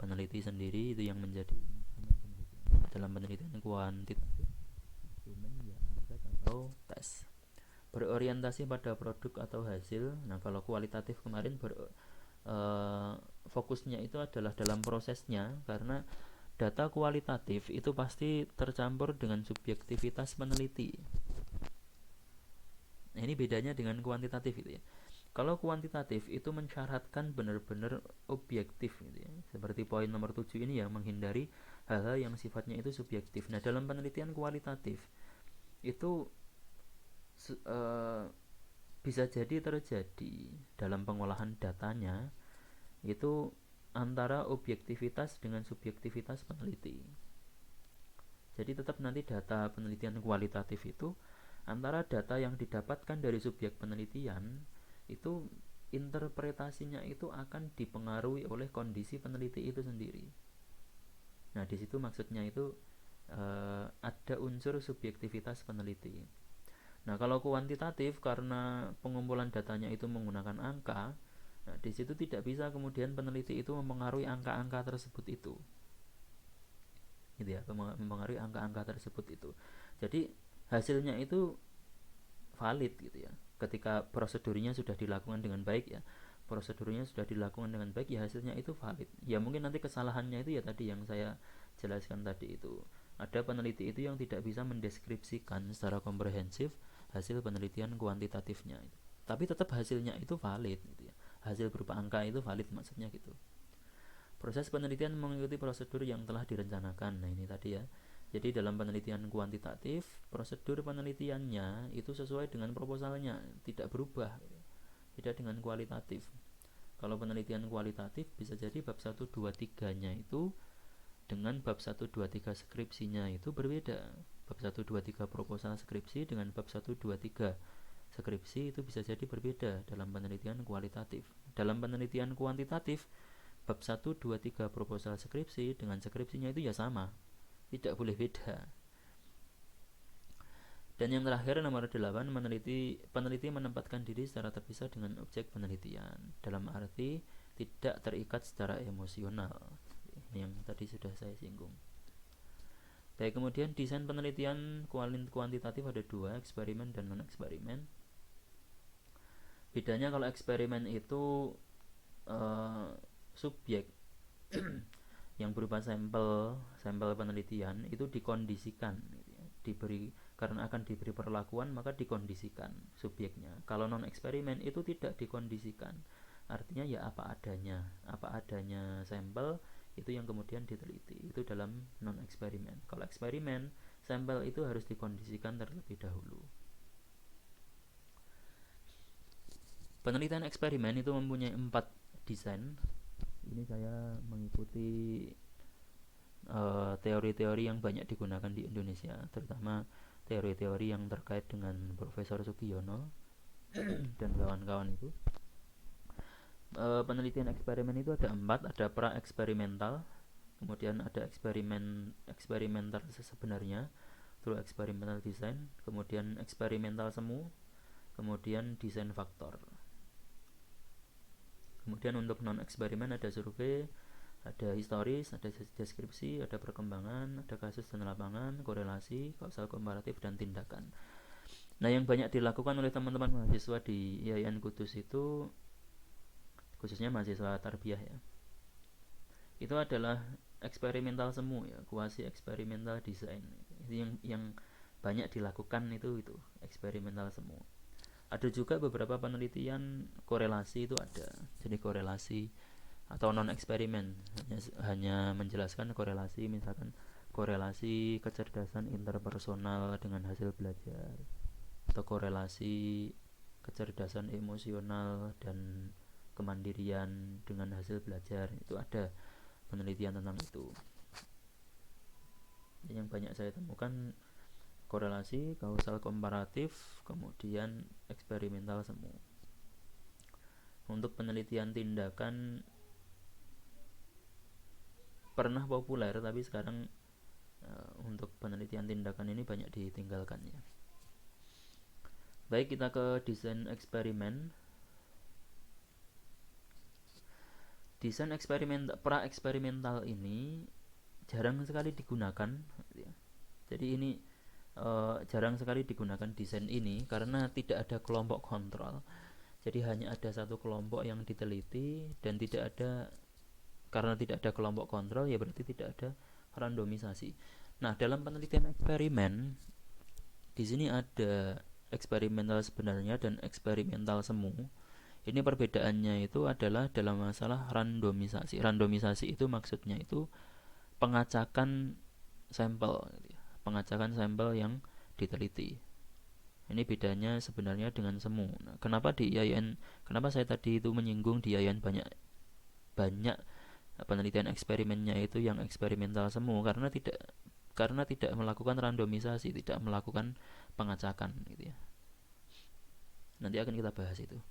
Peneliti sendiri itu yang menjadi instrumen penelitian. Dalam penelitian kuantitatif, instrumen ya angket atau tes. Berorientasi pada produk atau hasil. Nah kalau kualitatif kemarin fokusnya itu adalah dalam prosesnya, karena data kualitatif itu pasti tercampur dengan subjektivitas peneliti. Nah, ini bedanya dengan kuantitatif itu ya. Kalau kuantitatif itu mensyaratkan benar-benar objektif gitu ya. Seperti poin nomor 7 ini ya, menghindari hal-hal yang sifatnya itu subjektif. Nah, dalam penelitian kualitatif itu bisa jadi terjadi dalam pengolahan datanya itu antara objektivitas dengan subjektivitas peneliti. Jadi tetap nanti data penelitian kualitatif itu antara data yang didapatkan dari subjek penelitian itu interpretasinya itu akan dipengaruhi oleh kondisi peneliti itu sendiri. Nah, di situ maksudnya itu ada unsur subjektivitas peneliti. Nah, kalau kuantitatif karena pengumpulan datanya itu menggunakan angka, nah di situ tidak bisa kemudian peneliti itu mempengaruhi angka-angka tersebut itu. Gitu ya, mempengaruhi angka-angka tersebut itu. Jadi hasilnya itu valid gitu ya. Ketika prosedurnya sudah dilakukan dengan baik ya, prosedurnya sudah dilakukan dengan baik ya hasilnya itu valid. Ya mungkin nanti kesalahannya itu ya tadi yang saya jelaskan tadi itu. Ada peneliti itu yang tidak bisa mendeskripsikan secara komprehensif hasil penelitian kuantitatifnya. Tapi tetap hasilnya itu valid gitu ya. Hasil berupa angka itu valid maksudnya gitu. Proses penelitian mengikuti prosedur yang telah direncanakan. Nah, ini tadi ya. Jadi dalam penelitian kuantitatif, prosedur penelitiannya itu sesuai dengan proposalnya, tidak berubah. Beda dengan kualitatif. Kalau penelitian kualitatif bisa jadi bab 1, 2, 3-nya itu dengan bab 1, 2, 3 skripsinya itu berbeda. Bab 1, 2, 3 proposal skripsi dengan bab 1, 2, 3 skripsi itu bisa jadi berbeda dalam penelitian kualitatif. Dalam penelitian kuantitatif, bab 1, 2, 3 proposal skripsi dengan skripsinya itu ya sama, tidak boleh beda. Dan yang terakhir nomor 8, peneliti menempatkan diri secara terpisah dengan objek penelitian, dalam arti tidak terikat secara emosional. Ini yang tadi sudah saya singgung. Baik, kemudian desain penelitian kuantitatif ada dua, eksperimen dan non eksperimen. Bedanya kalau eksperimen itu subjek yang berupa sampel penelitian itu dikondisikan, diberi karena akan diberi perlakuan maka dikondisikan subjeknya. Kalau non eksperimen itu tidak dikondisikan, artinya ya apa adanya sampel itu yang kemudian diteliti, itu dalam non eksperimen. Kalau eksperimen, sampel itu harus dikondisikan terlebih dahulu. Penelitian eksperimen itu mempunyai 4 desain. Ini saya mengikuti teori-teori yang banyak digunakan di Indonesia, terutama teori-teori yang terkait dengan Profesor Sugiono dan kawan-kawan itu. Penelitian eksperimen itu ada 4, ada pra-eksperimental, kemudian ada eksperimental sebenarnya, through experimental design, kemudian eksperimental semu, kemudian desain faktor. Kemudian untuk non eksperimen ada survei, ada historis, ada deskripsi, ada perkembangan, ada kasus dan lapangan, korelasi, kausal komparatif, dan tindakan. Nah, yang banyak dilakukan oleh teman-teman mahasiswa di IAIN Kudus itu, khususnya mahasiswa tarbiyah ya, itu adalah eksperimental semu ya, kuasi eksperimental design. Itu yang banyak dilakukan itu eksperimental semu. Ada juga beberapa penelitian korelasi itu ada. Jadi korelasi atau non eksperimen hanya menjelaskan korelasi, misalkan korelasi kecerdasan interpersonal dengan hasil belajar, atau korelasi kecerdasan emosional dan kemandirian dengan hasil belajar. Itu ada penelitian tentang itu. Yang banyak saya temukan korelasi, kausal komparatif, kemudian eksperimental semu. Untuk penelitian tindakan pernah populer, tapi sekarang untuk penelitian tindakan ini banyak ditinggalkan ya. Baik, kita ke desain eksperimen. Desain pra-eksperimental ini jarang sekali digunakan ya. Jadi ini jarang sekali digunakan desain ini karena tidak ada kelompok kontrol. Jadi hanya ada satu kelompok yang diteliti dan karena tidak ada kelompok kontrol ya berarti tidak ada randomisasi. Nah, dalam penelitian eksperimen di sini ada eksperimental sebenarnya dan eksperimental semu. Ini perbedaannya itu adalah dalam masalah randomisasi. Randomisasi itu maksudnya itu pengacakan sampel, pengacakan sampel yang diteliti. Ini bedanya sebenarnya dengan semu. Nah, kenapa saya tadi itu menyinggung di IAIN banyak banyak penelitian eksperimennya itu yang eksperimental semua, karena tidak melakukan randomisasi, tidak melakukan pengacakan gitu ya. Nanti akan kita bahas itu.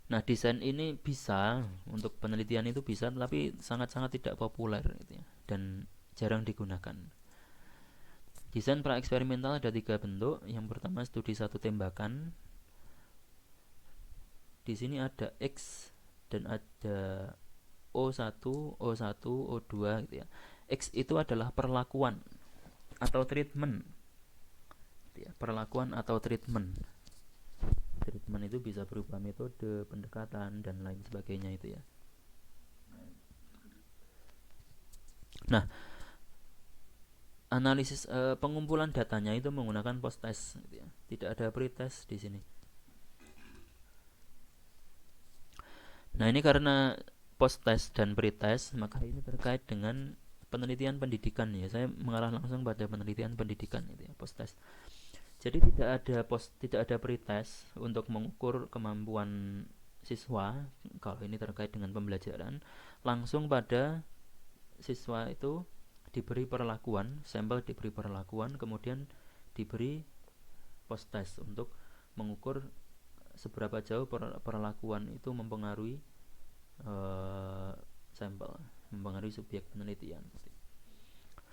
Nah, desain ini bisa untuk penelitian itu bisa, tapi sangat-sangat tidak populer gitu ya, dan jarang digunakan. Desain pra-eksperimental ada 3 bentuk. Yang pertama studi satu tembakan. Di sini ada X dan ada O1, O1, O2 gitu ya. X itu adalah perlakuan atau treatment. Gitu ya. Perlakuan atau treatment. Treatment itu bisa berupa metode, pendekatan, dan lain sebagainya itu ya. Nah, analisis pengumpulan datanya itu menggunakan post test gitu ya. Tidak ada pre-test di sini. Nah, ini karena post test dan pre-test, maka ini terkait dengan penelitian pendidikan ya. Saya mengarah langsung pada penelitian pendidikan itu ya, post test. Jadi tidak ada pre-test untuk mengukur kemampuan siswa. Kalau ini terkait dengan pembelajaran, langsung pada siswa itu diberi perlakuan, sampel diberi perlakuan, kemudian diberi post test untuk mengukur seberapa jauh perlakuan itu mempengaruhi sampel, mempengaruhi subjek penelitian.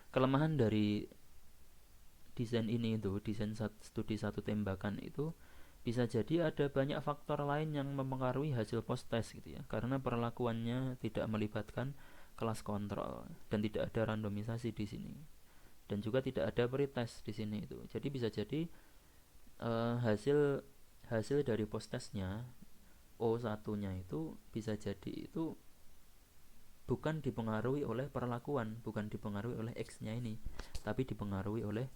Kelemahan dari desain ini itu, desain studi satu tembakan itu, bisa jadi ada banyak faktor lain yang mempengaruhi hasil post test gitu ya, karena perlakuannya tidak melibatkan kelas kontrol dan tidak ada randomisasi di sini, dan juga tidak ada pretest di sini itu. Jadi bisa jadi hasil dari post testnya O1-nya itu bisa jadi itu bukan dipengaruhi oleh perlakuan, bukan dipengaruhi oleh X-nya ini, tapi dipengaruhi oleh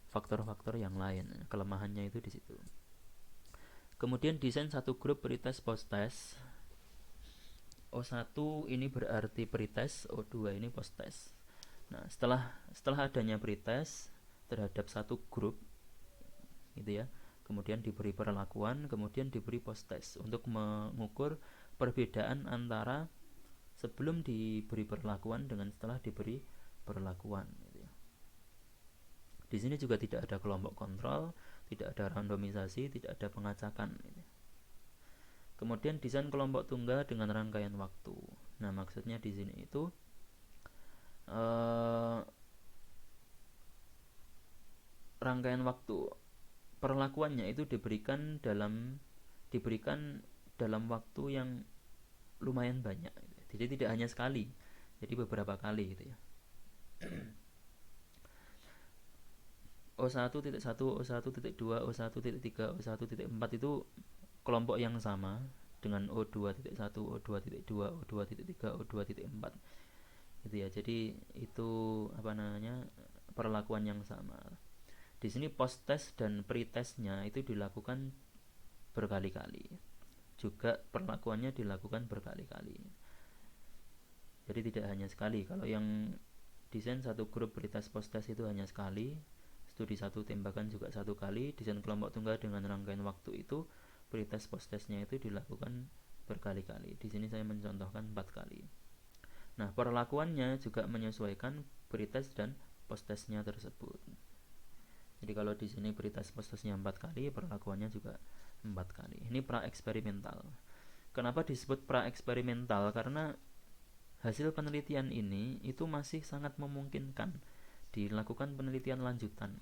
faktor-faktor yang lain. Kelemahannya itu di situ. Kemudian desain satu grup pretest post test. O1 ini berarti pretest, O2 ini post test. Nah, setelah adanya pretest terhadap satu grup gitu ya, kemudian diberi perlakuan, kemudian diberi post test untuk mengukur perbedaan antara sebelum diberi perlakuan dengan setelah diberi perlakuan gitu ya. Di sini juga tidak ada kelompok kontrol, tidak ada randomisasi, tidak ada pengacakan gitu. Kemudian desain kelompok tunggal dengan rangkaian waktu. Nah, maksudnya di sini itu rangkaian waktu perlakuannya itu diberikan dalam waktu yang lumayan banyak. Jadi tidak hanya sekali, jadi beberapa kali gitu ya. O1.1, O1.2, O1.3, O1.4 itu kelompok yang sama dengan O2.1, O2.2, O2.3, O2.4 gitu ya. Jadi itu perlakuan yang sama. Di sini post test dan pre testnya itu dilakukan berkali-kali. Juga perlakuannya dilakukan berkali-kali. Jadi tidak hanya sekali. Kalau yang desain satu grup pre test post test itu hanya sekali. Studi satu tembakan juga satu kali. Desain kelompok tunggal dengan rangkaian waktu itu pre test post testnya itu dilakukan berkali-kali. Di sini saya mencontohkan 4 kali. Nah, perlakuannya juga menyesuaikan pre test dan post testnya tersebut. Jadi kalau di sini pretest post testnya 4 kali, perlakuannya juga 4 kali. Ini pra eksperimental. Kenapa disebut pra eksperimental? Karena hasil penelitian ini itu masih sangat memungkinkan dilakukan penelitian lanjutan.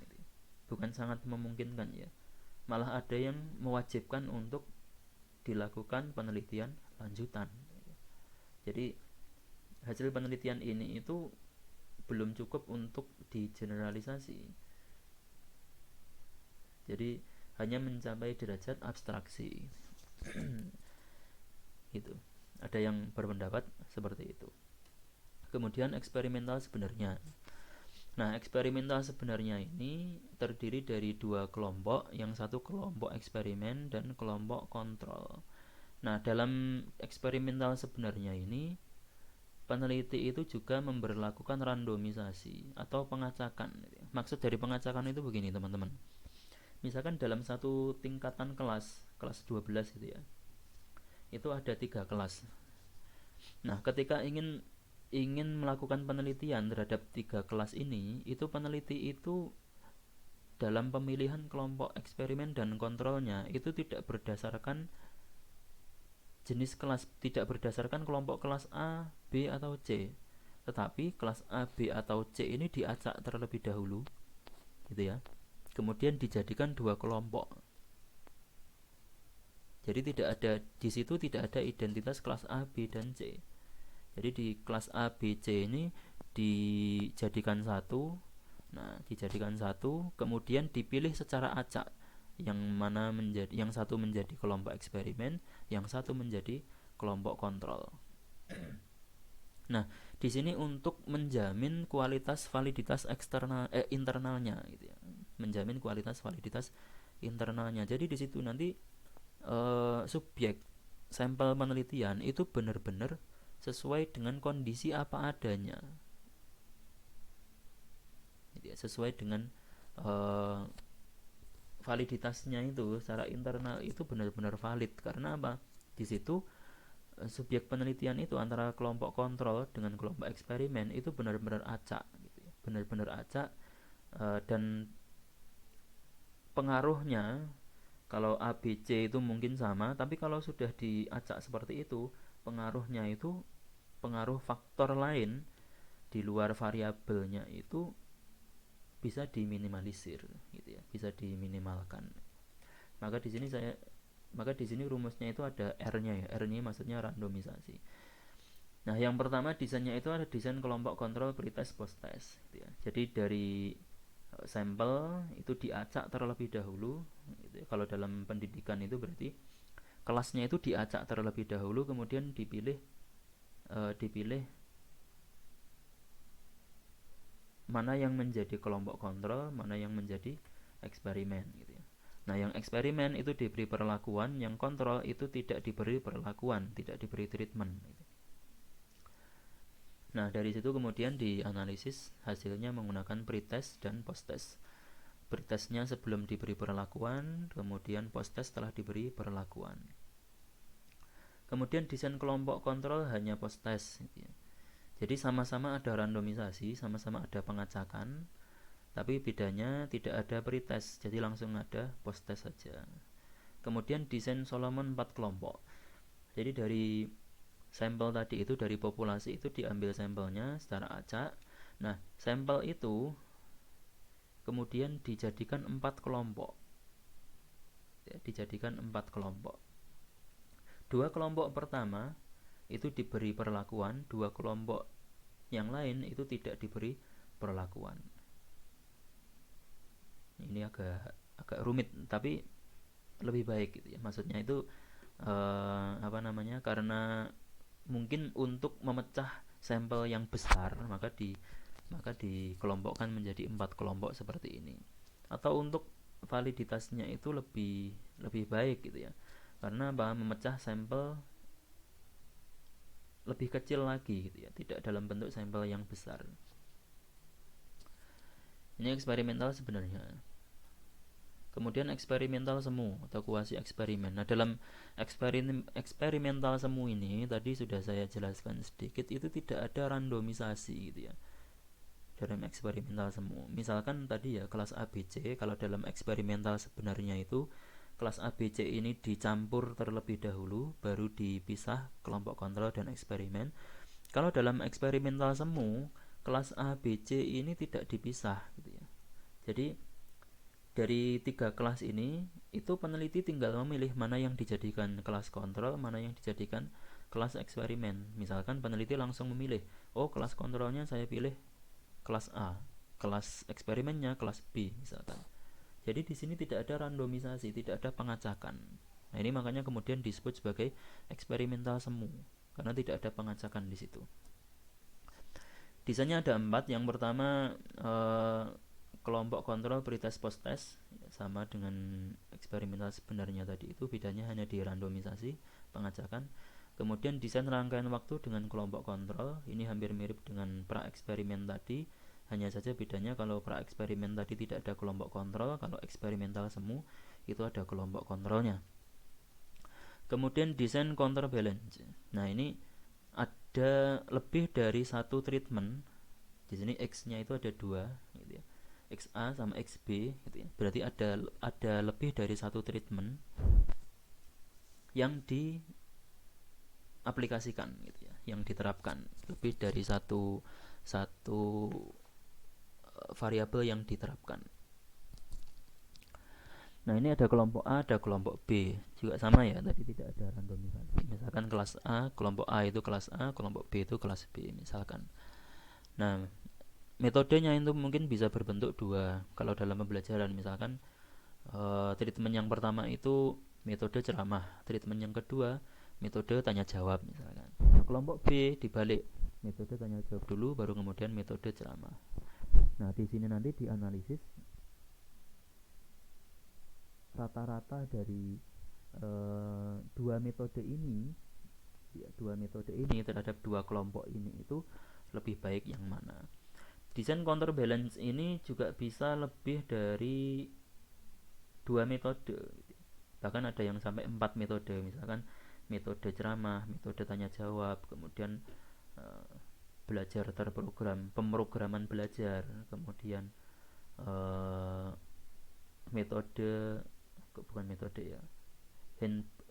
Bukan sangat memungkinkan ya, malah ada yang mewajibkan untuk dilakukan penelitian lanjutan. Jadi hasil penelitian ini itu belum cukup untuk digeneralisasi. Jadi hanya mencapai derajat abstraksi. Itu. Ada yang berpendapat seperti itu. Kemudian eksperimental sebenarnya. Nah, eksperimental sebenarnya ini terdiri dari 2 kelompok, yang satu kelompok eksperimen dan kelompok kontrol. Nah, dalam eksperimental sebenarnya ini peneliti itu juga memberlakukan randomisasi atau pengacakan. Maksud dari pengacakan itu begini, teman-teman. Misalkan dalam satu tingkatan kelas 12 gitu ya, itu ada 3 kelas. Nah, ketika ingin melakukan penelitian terhadap 3 kelas ini, itu peneliti itu dalam pemilihan kelompok eksperimen dan kontrolnya itu tidak berdasarkan jenis kelas, tidak berdasarkan kelompok kelas A, B atau C, tetapi kelas A, B atau C ini diacak terlebih dahulu, gitu ya. Kemudian dijadikan 2 kelompok. Jadi tidak ada di situ, tidak ada identitas kelas A, B dan C. Jadi di kelas A, B, C ini dijadikan satu. Nah, dijadikan satu, kemudian dipilih secara acak. Yang satu menjadi kelompok eksperimen, yang satu menjadi kelompok kontrol. Nah, di sini untuk menjamin kualitas validitas internalnya gitu ya. Menjamin kualitas validitas internalnya. Jadi di situ nanti subjek sampel penelitian itu benar-benar sesuai dengan kondisi apa adanya, gitu ya, sesuai dengan validitasnya itu secara internal itu benar-benar valid. Karena apa? Di situ subjek penelitian itu antara kelompok kontrol dengan kelompok eksperimen itu benar-benar acak, gitu ya. Benar-benar acak, dan pengaruhnya kalau A, B, C itu mungkin sama, tapi kalau sudah diacak seperti itu, pengaruhnya itu pengaruh faktor lain di luar variabelnya itu bisa diminimalisir, gitu ya, bisa diminimalkan. Maka di sini rumusnya itu ada R-nya ya. R-nya maksudnya randomisasi. Nah, yang pertama desainnya itu ada desain kelompok kontrol pretest post-test, gitu ya. Jadi dari sampel itu diacak terlebih dahulu, gitu ya. Kalau dalam pendidikan itu berarti kelasnya itu diacak terlebih dahulu, kemudian dipilih mana yang menjadi kelompok kontrol, mana yang menjadi eksperimen, gitu ya. Nah, yang eksperimen itu diberi perlakuan, yang kontrol itu tidak diberi perlakuan, tidak diberi treatment, gitu. Nah, dari situ kemudian dianalisis hasilnya menggunakan pretest dan posttest. Pretestnya sebelum diberi perlakuan, kemudian posttest setelah diberi perlakuan. Kemudian desain kelompok kontrol hanya posttest, gitu ya. Jadi sama-sama ada randomisasi, sama-sama ada pengacakan, tapi bedanya tidak ada pretest, jadi langsung ada posttest saja. Kemudian desain Solomon 4 kelompok. Jadi dari sampel tadi itu, dari populasi itu diambil sampelnya secara acak. Nah, sampel itu kemudian dijadikan 4 kelompok. Ya, dijadikan 4 kelompok. 2 kelompok pertama itu diberi perlakuan, 2 kelompok yang lain itu tidak diberi perlakuan. Ini agak rumit, tapi lebih baik gitu ya. Maksudnya itu karena mungkin untuk memecah sampel yang besar, maka dikelompokkan menjadi 4 kelompok seperti ini. Atau untuk validitasnya itu lebih baik gitu ya. Karena memecah sampel lebih kecil lagi gitu ya, tidak dalam bentuk sampel yang besar. Ini eksperimental sebenarnya. Kemudian eksperimental semu atau kuasi eksperimen. Nah, dalam eksperimental semu ini tadi sudah saya jelaskan sedikit, itu tidak ada randomisasi gitu ya. Dalam eksperimental semu, misalkan tadi ya kelas ABC, kalau dalam eksperimental sebenarnya itu kelas ABC ini dicampur terlebih dahulu, baru dipisah kelompok kontrol dan eksperimen. Kalau dalam eksperimental semu, kelas ABC ini tidak dipisah gitu ya. Jadi dari 3 kelas ini itu peneliti tinggal memilih mana yang dijadikan kelas kontrol, mana yang dijadikan kelas eksperimen. Misalkan peneliti langsung memilih, oh kelas kontrolnya saya pilih kelas A, kelas eksperimennya kelas B misalkan. Jadi di sini tidak ada randomisasi, tidak ada pengacakan. Nah, ini makanya kemudian disebut sebagai eksperimental semu, karena tidak ada pengacakan di situ. Desainnya ada 4. Yang pertama kelompok kontrol pretest posttest, sama dengan eksperimental sebenarnya tadi itu, bedanya hanya di randomisasi, pengacakan. Kemudian desain rangkaian waktu dengan kelompok kontrol, ini hampir mirip dengan pra eksperimen tadi, hanya saja bedanya kalau pra eksperimen tadi tidak ada kelompok kontrol, kalau eksperimental semu itu ada kelompok kontrolnya. Kemudian desain counterbalance. Nah, ini ada lebih dari satu treatment, di sini X-nya itu ada dua, gitu ya, XA sama XB, gitu ya. Berarti ada lebih dari satu treatment yang diaplikasikan, gitu ya, yang diterapkan, lebih dari satu satu variabel yang diterapkan. Nah, ini ada kelompok A, ada kelompok B. Juga sama ya, tadi tidak ada randomisasi. Misalkan kelas A, kelompok A itu kelas A, kelompok B itu kelas B misalkan. Nah, metodenya itu mungkin bisa berbentuk dua. Kalau dalam pembelajaran misalkan treatment yang pertama itu metode ceramah, treatment yang kedua metode tanya jawab misalkan. Nah, kelompok B dibalik, metode tanya jawab dulu baru kemudian metode ceramah. Nah, di sini nanti dianalisis rata-rata dari dua metode ini, ya, dua metode ini terhadap dua kelompok ini itu lebih baik yang mana. Desain counterbalance ini juga bisa lebih dari dua metode, bahkan ada yang sampai 4 metode, misalkan metode ceramah, metode tanya jawab, kemudian belajar terprogram, pemrograman belajar, kemudian metode, bukan metode ya,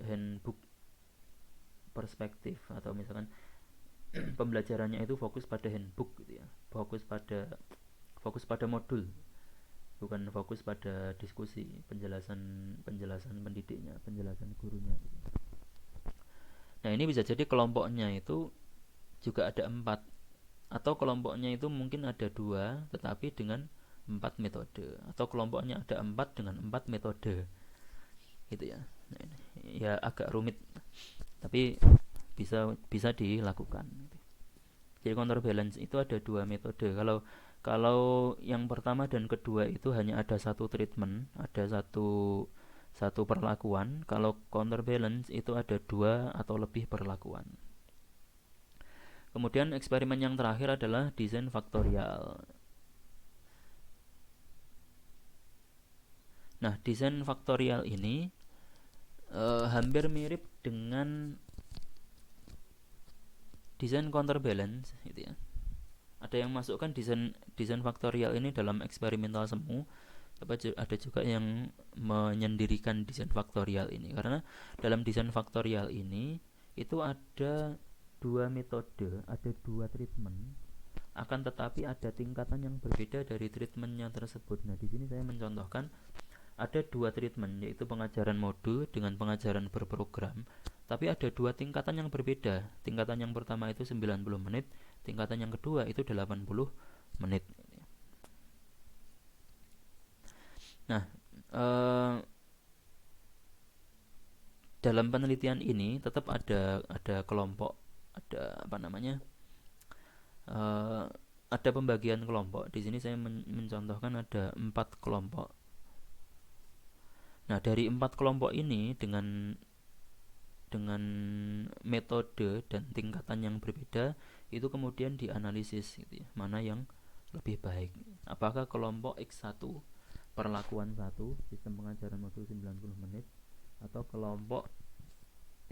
handbook perspektif, atau misalkan pembelajarannya itu fokus pada handbook gitu ya, fokus pada modul, bukan fokus pada diskusi, penjelasan pendidiknya, penjelasan gurunya gitu. Nah, ini bisa jadi kelompoknya itu juga ada 4, atau kelompoknya itu mungkin ada 2 tetapi dengan 4 metode, atau kelompoknya ada 4 dengan 4 metode gitu ya. Nah, ini ya agak rumit tapi bisa dilakukan. Jadi counterbalance itu ada 2 metode. Kalau yang pertama dan kedua itu hanya ada satu treatment, ada satu perlakuan. Kalau counterbalance itu ada 2 atau lebih perlakuan. Kemudian eksperimen yang terakhir adalah desain faktorial. Nah, desain faktorial ini hampir mirip dengan desain counterbalance gitu ya. Ada yang masukkan desain faktorial ini dalam eksperimental semu, tapi ada juga yang menyendirikan desain faktorial ini, karena dalam desain faktorial ini itu ada 2 metode, ada 2 treatment, akan tetapi ada tingkatan yang berbeda dari treatmentnya tersebut. Nah, di sini saya mencontohkan ada 2 treatment, yaitu pengajaran modul dengan pengajaran berprogram, tapi ada 2 tingkatan yang berbeda. Tingkatan yang pertama itu 90 menit, tingkatan yang kedua itu 80 menit. Nah, dalam penelitian ini tetap ada kelompok, ada apa namanya, ada pembagian kelompok. Di sini saya mencontohkan ada 4 kelompok. Nah, dari 4 kelompok ini dengan metode dan tingkatan yang berbeda itu kemudian dianalisis gitu ya, mana yang lebih baik. Apakah kelompok X1 perlakuan 1 sistem pengajaran modul 90 menit, atau kelompok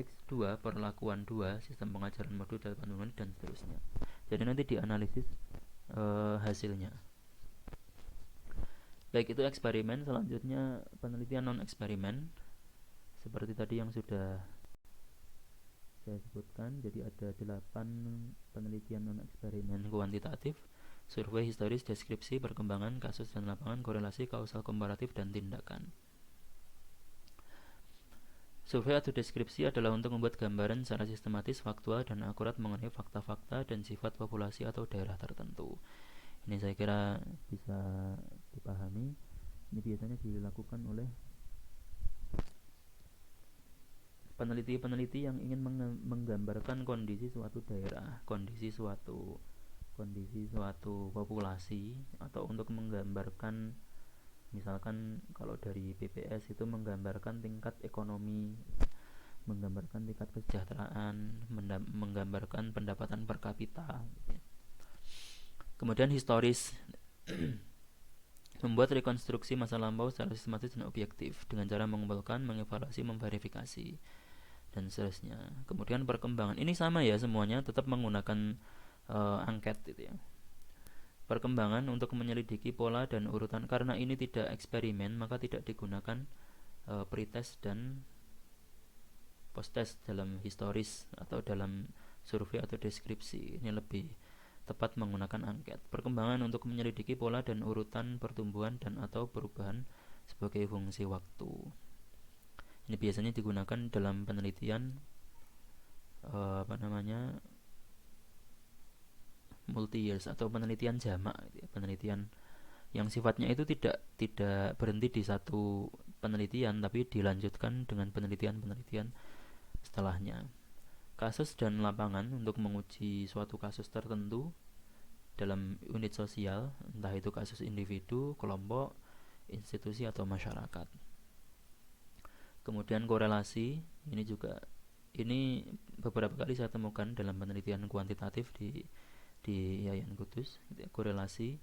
X2 perlakuan 2 sistem pengajaran modul 80 menit, dan seterusnya. Jadi nanti dianalisis hasilnya. Baik, itu eksperimen. Selanjutnya penelitian non eksperimen, seperti tadi yang sudah saya sebutkan. Jadi ada 8 penelitian non eksperimen kuantitatif: survei, historis, deskripsi, perkembangan, kasus dan lapangan, korelasi, kausal komparatif, dan tindakan. Survei atau deskripsi adalah untuk membuat gambaran secara sistematis, faktual, dan akurat mengenai fakta-fakta dan sifat populasi atau daerah tertentu. Ini saya kira bisa dipahami. Ini biasanya dilakukan oleh peneliti-peneliti yang ingin menggambarkan kondisi suatu daerah, kondisi suatu populasi, atau untuk menggambarkan, misalkan kalau dari BPS itu menggambarkan tingkat ekonomi, menggambarkan tingkat kesejahteraan, menggambarkan pendapatan per kapita. Kemudian historis, membuat rekonstruksi masa lampau secara sistematis dan objektif dengan cara mengumpulkan, mengevaluasi, memverifikasi. dan seterusnya. Kemudian perkembangan ini sama ya, semuanya tetap menggunakan angket gitu ya. Perkembangan untuk menyelidiki pola dan urutan, karena ini tidak eksperimen maka tidak digunakan pretest dan post-test dalam historis atau dalam survei atau deskripsi. Ini lebih tepat menggunakan angket. Perkembangan untuk menyelidiki pola dan urutan pertumbuhan dan atau perubahan sebagai fungsi waktu. Ini biasanya digunakan dalam penelitian multi years atau penelitian jamak gitu ya. Penelitian yang sifatnya itu tidak berhenti di satu penelitian tapi dilanjutkan dengan penelitian-penelitian setelahnya. Kasus dan lapangan untuk menguji suatu kasus tertentu dalam unit sosial, entah itu kasus individu, kelompok, institusi atau masyarakat. Kemudian korelasi, ini beberapa kali saya temukan dalam penelitian kuantitatif di Yayan Kudus, gitu ya, korelasi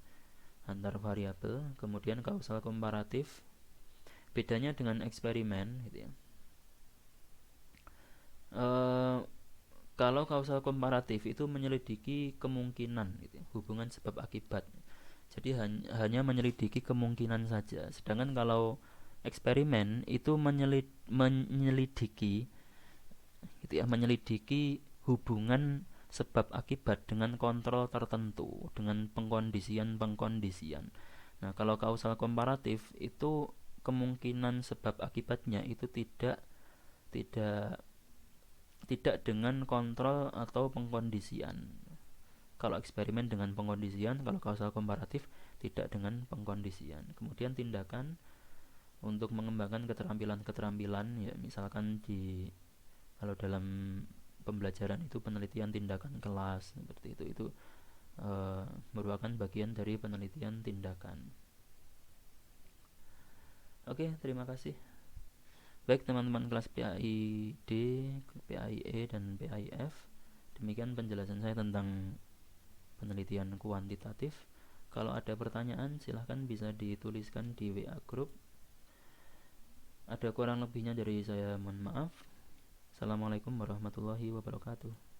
antar variabel. Kemudian kausal komparatif, bedanya dengan eksperimen gitu ya. Kalau kausal komparatif itu menyelidiki kemungkinan gitu ya, hubungan sebab akibat. Jadi hanya menyelidiki kemungkinan saja. Sedangkan kalau eksperimen itu menyelidiki gitu ya, menyelidiki hubungan sebab akibat dengan kontrol tertentu, dengan pengkondisian. Nah, kalau kausal komparatif itu kemungkinan sebab akibatnya itu tidak tidak dengan kontrol atau pengkondisian. Kalau eksperimen dengan pengkondisian, kalau kausal komparatif tidak dengan pengkondisian. Kemudian tindakan untuk mengembangkan keterampilan-keterampilan ya, misalkan kalau dalam pembelajaran itu penelitian tindakan kelas seperti itu merupakan bagian dari penelitian tindakan. Oke, terima kasih. Baik teman-teman kelas PAID, PAIE dan PAIF, demikian penjelasan saya tentang penelitian kuantitatif. Kalau ada pertanyaan silahkan bisa dituliskan di WA group. Ada kurang lebihnya dari saya, mohon maaf. Assalamualaikum warahmatullahi wabarakatuh.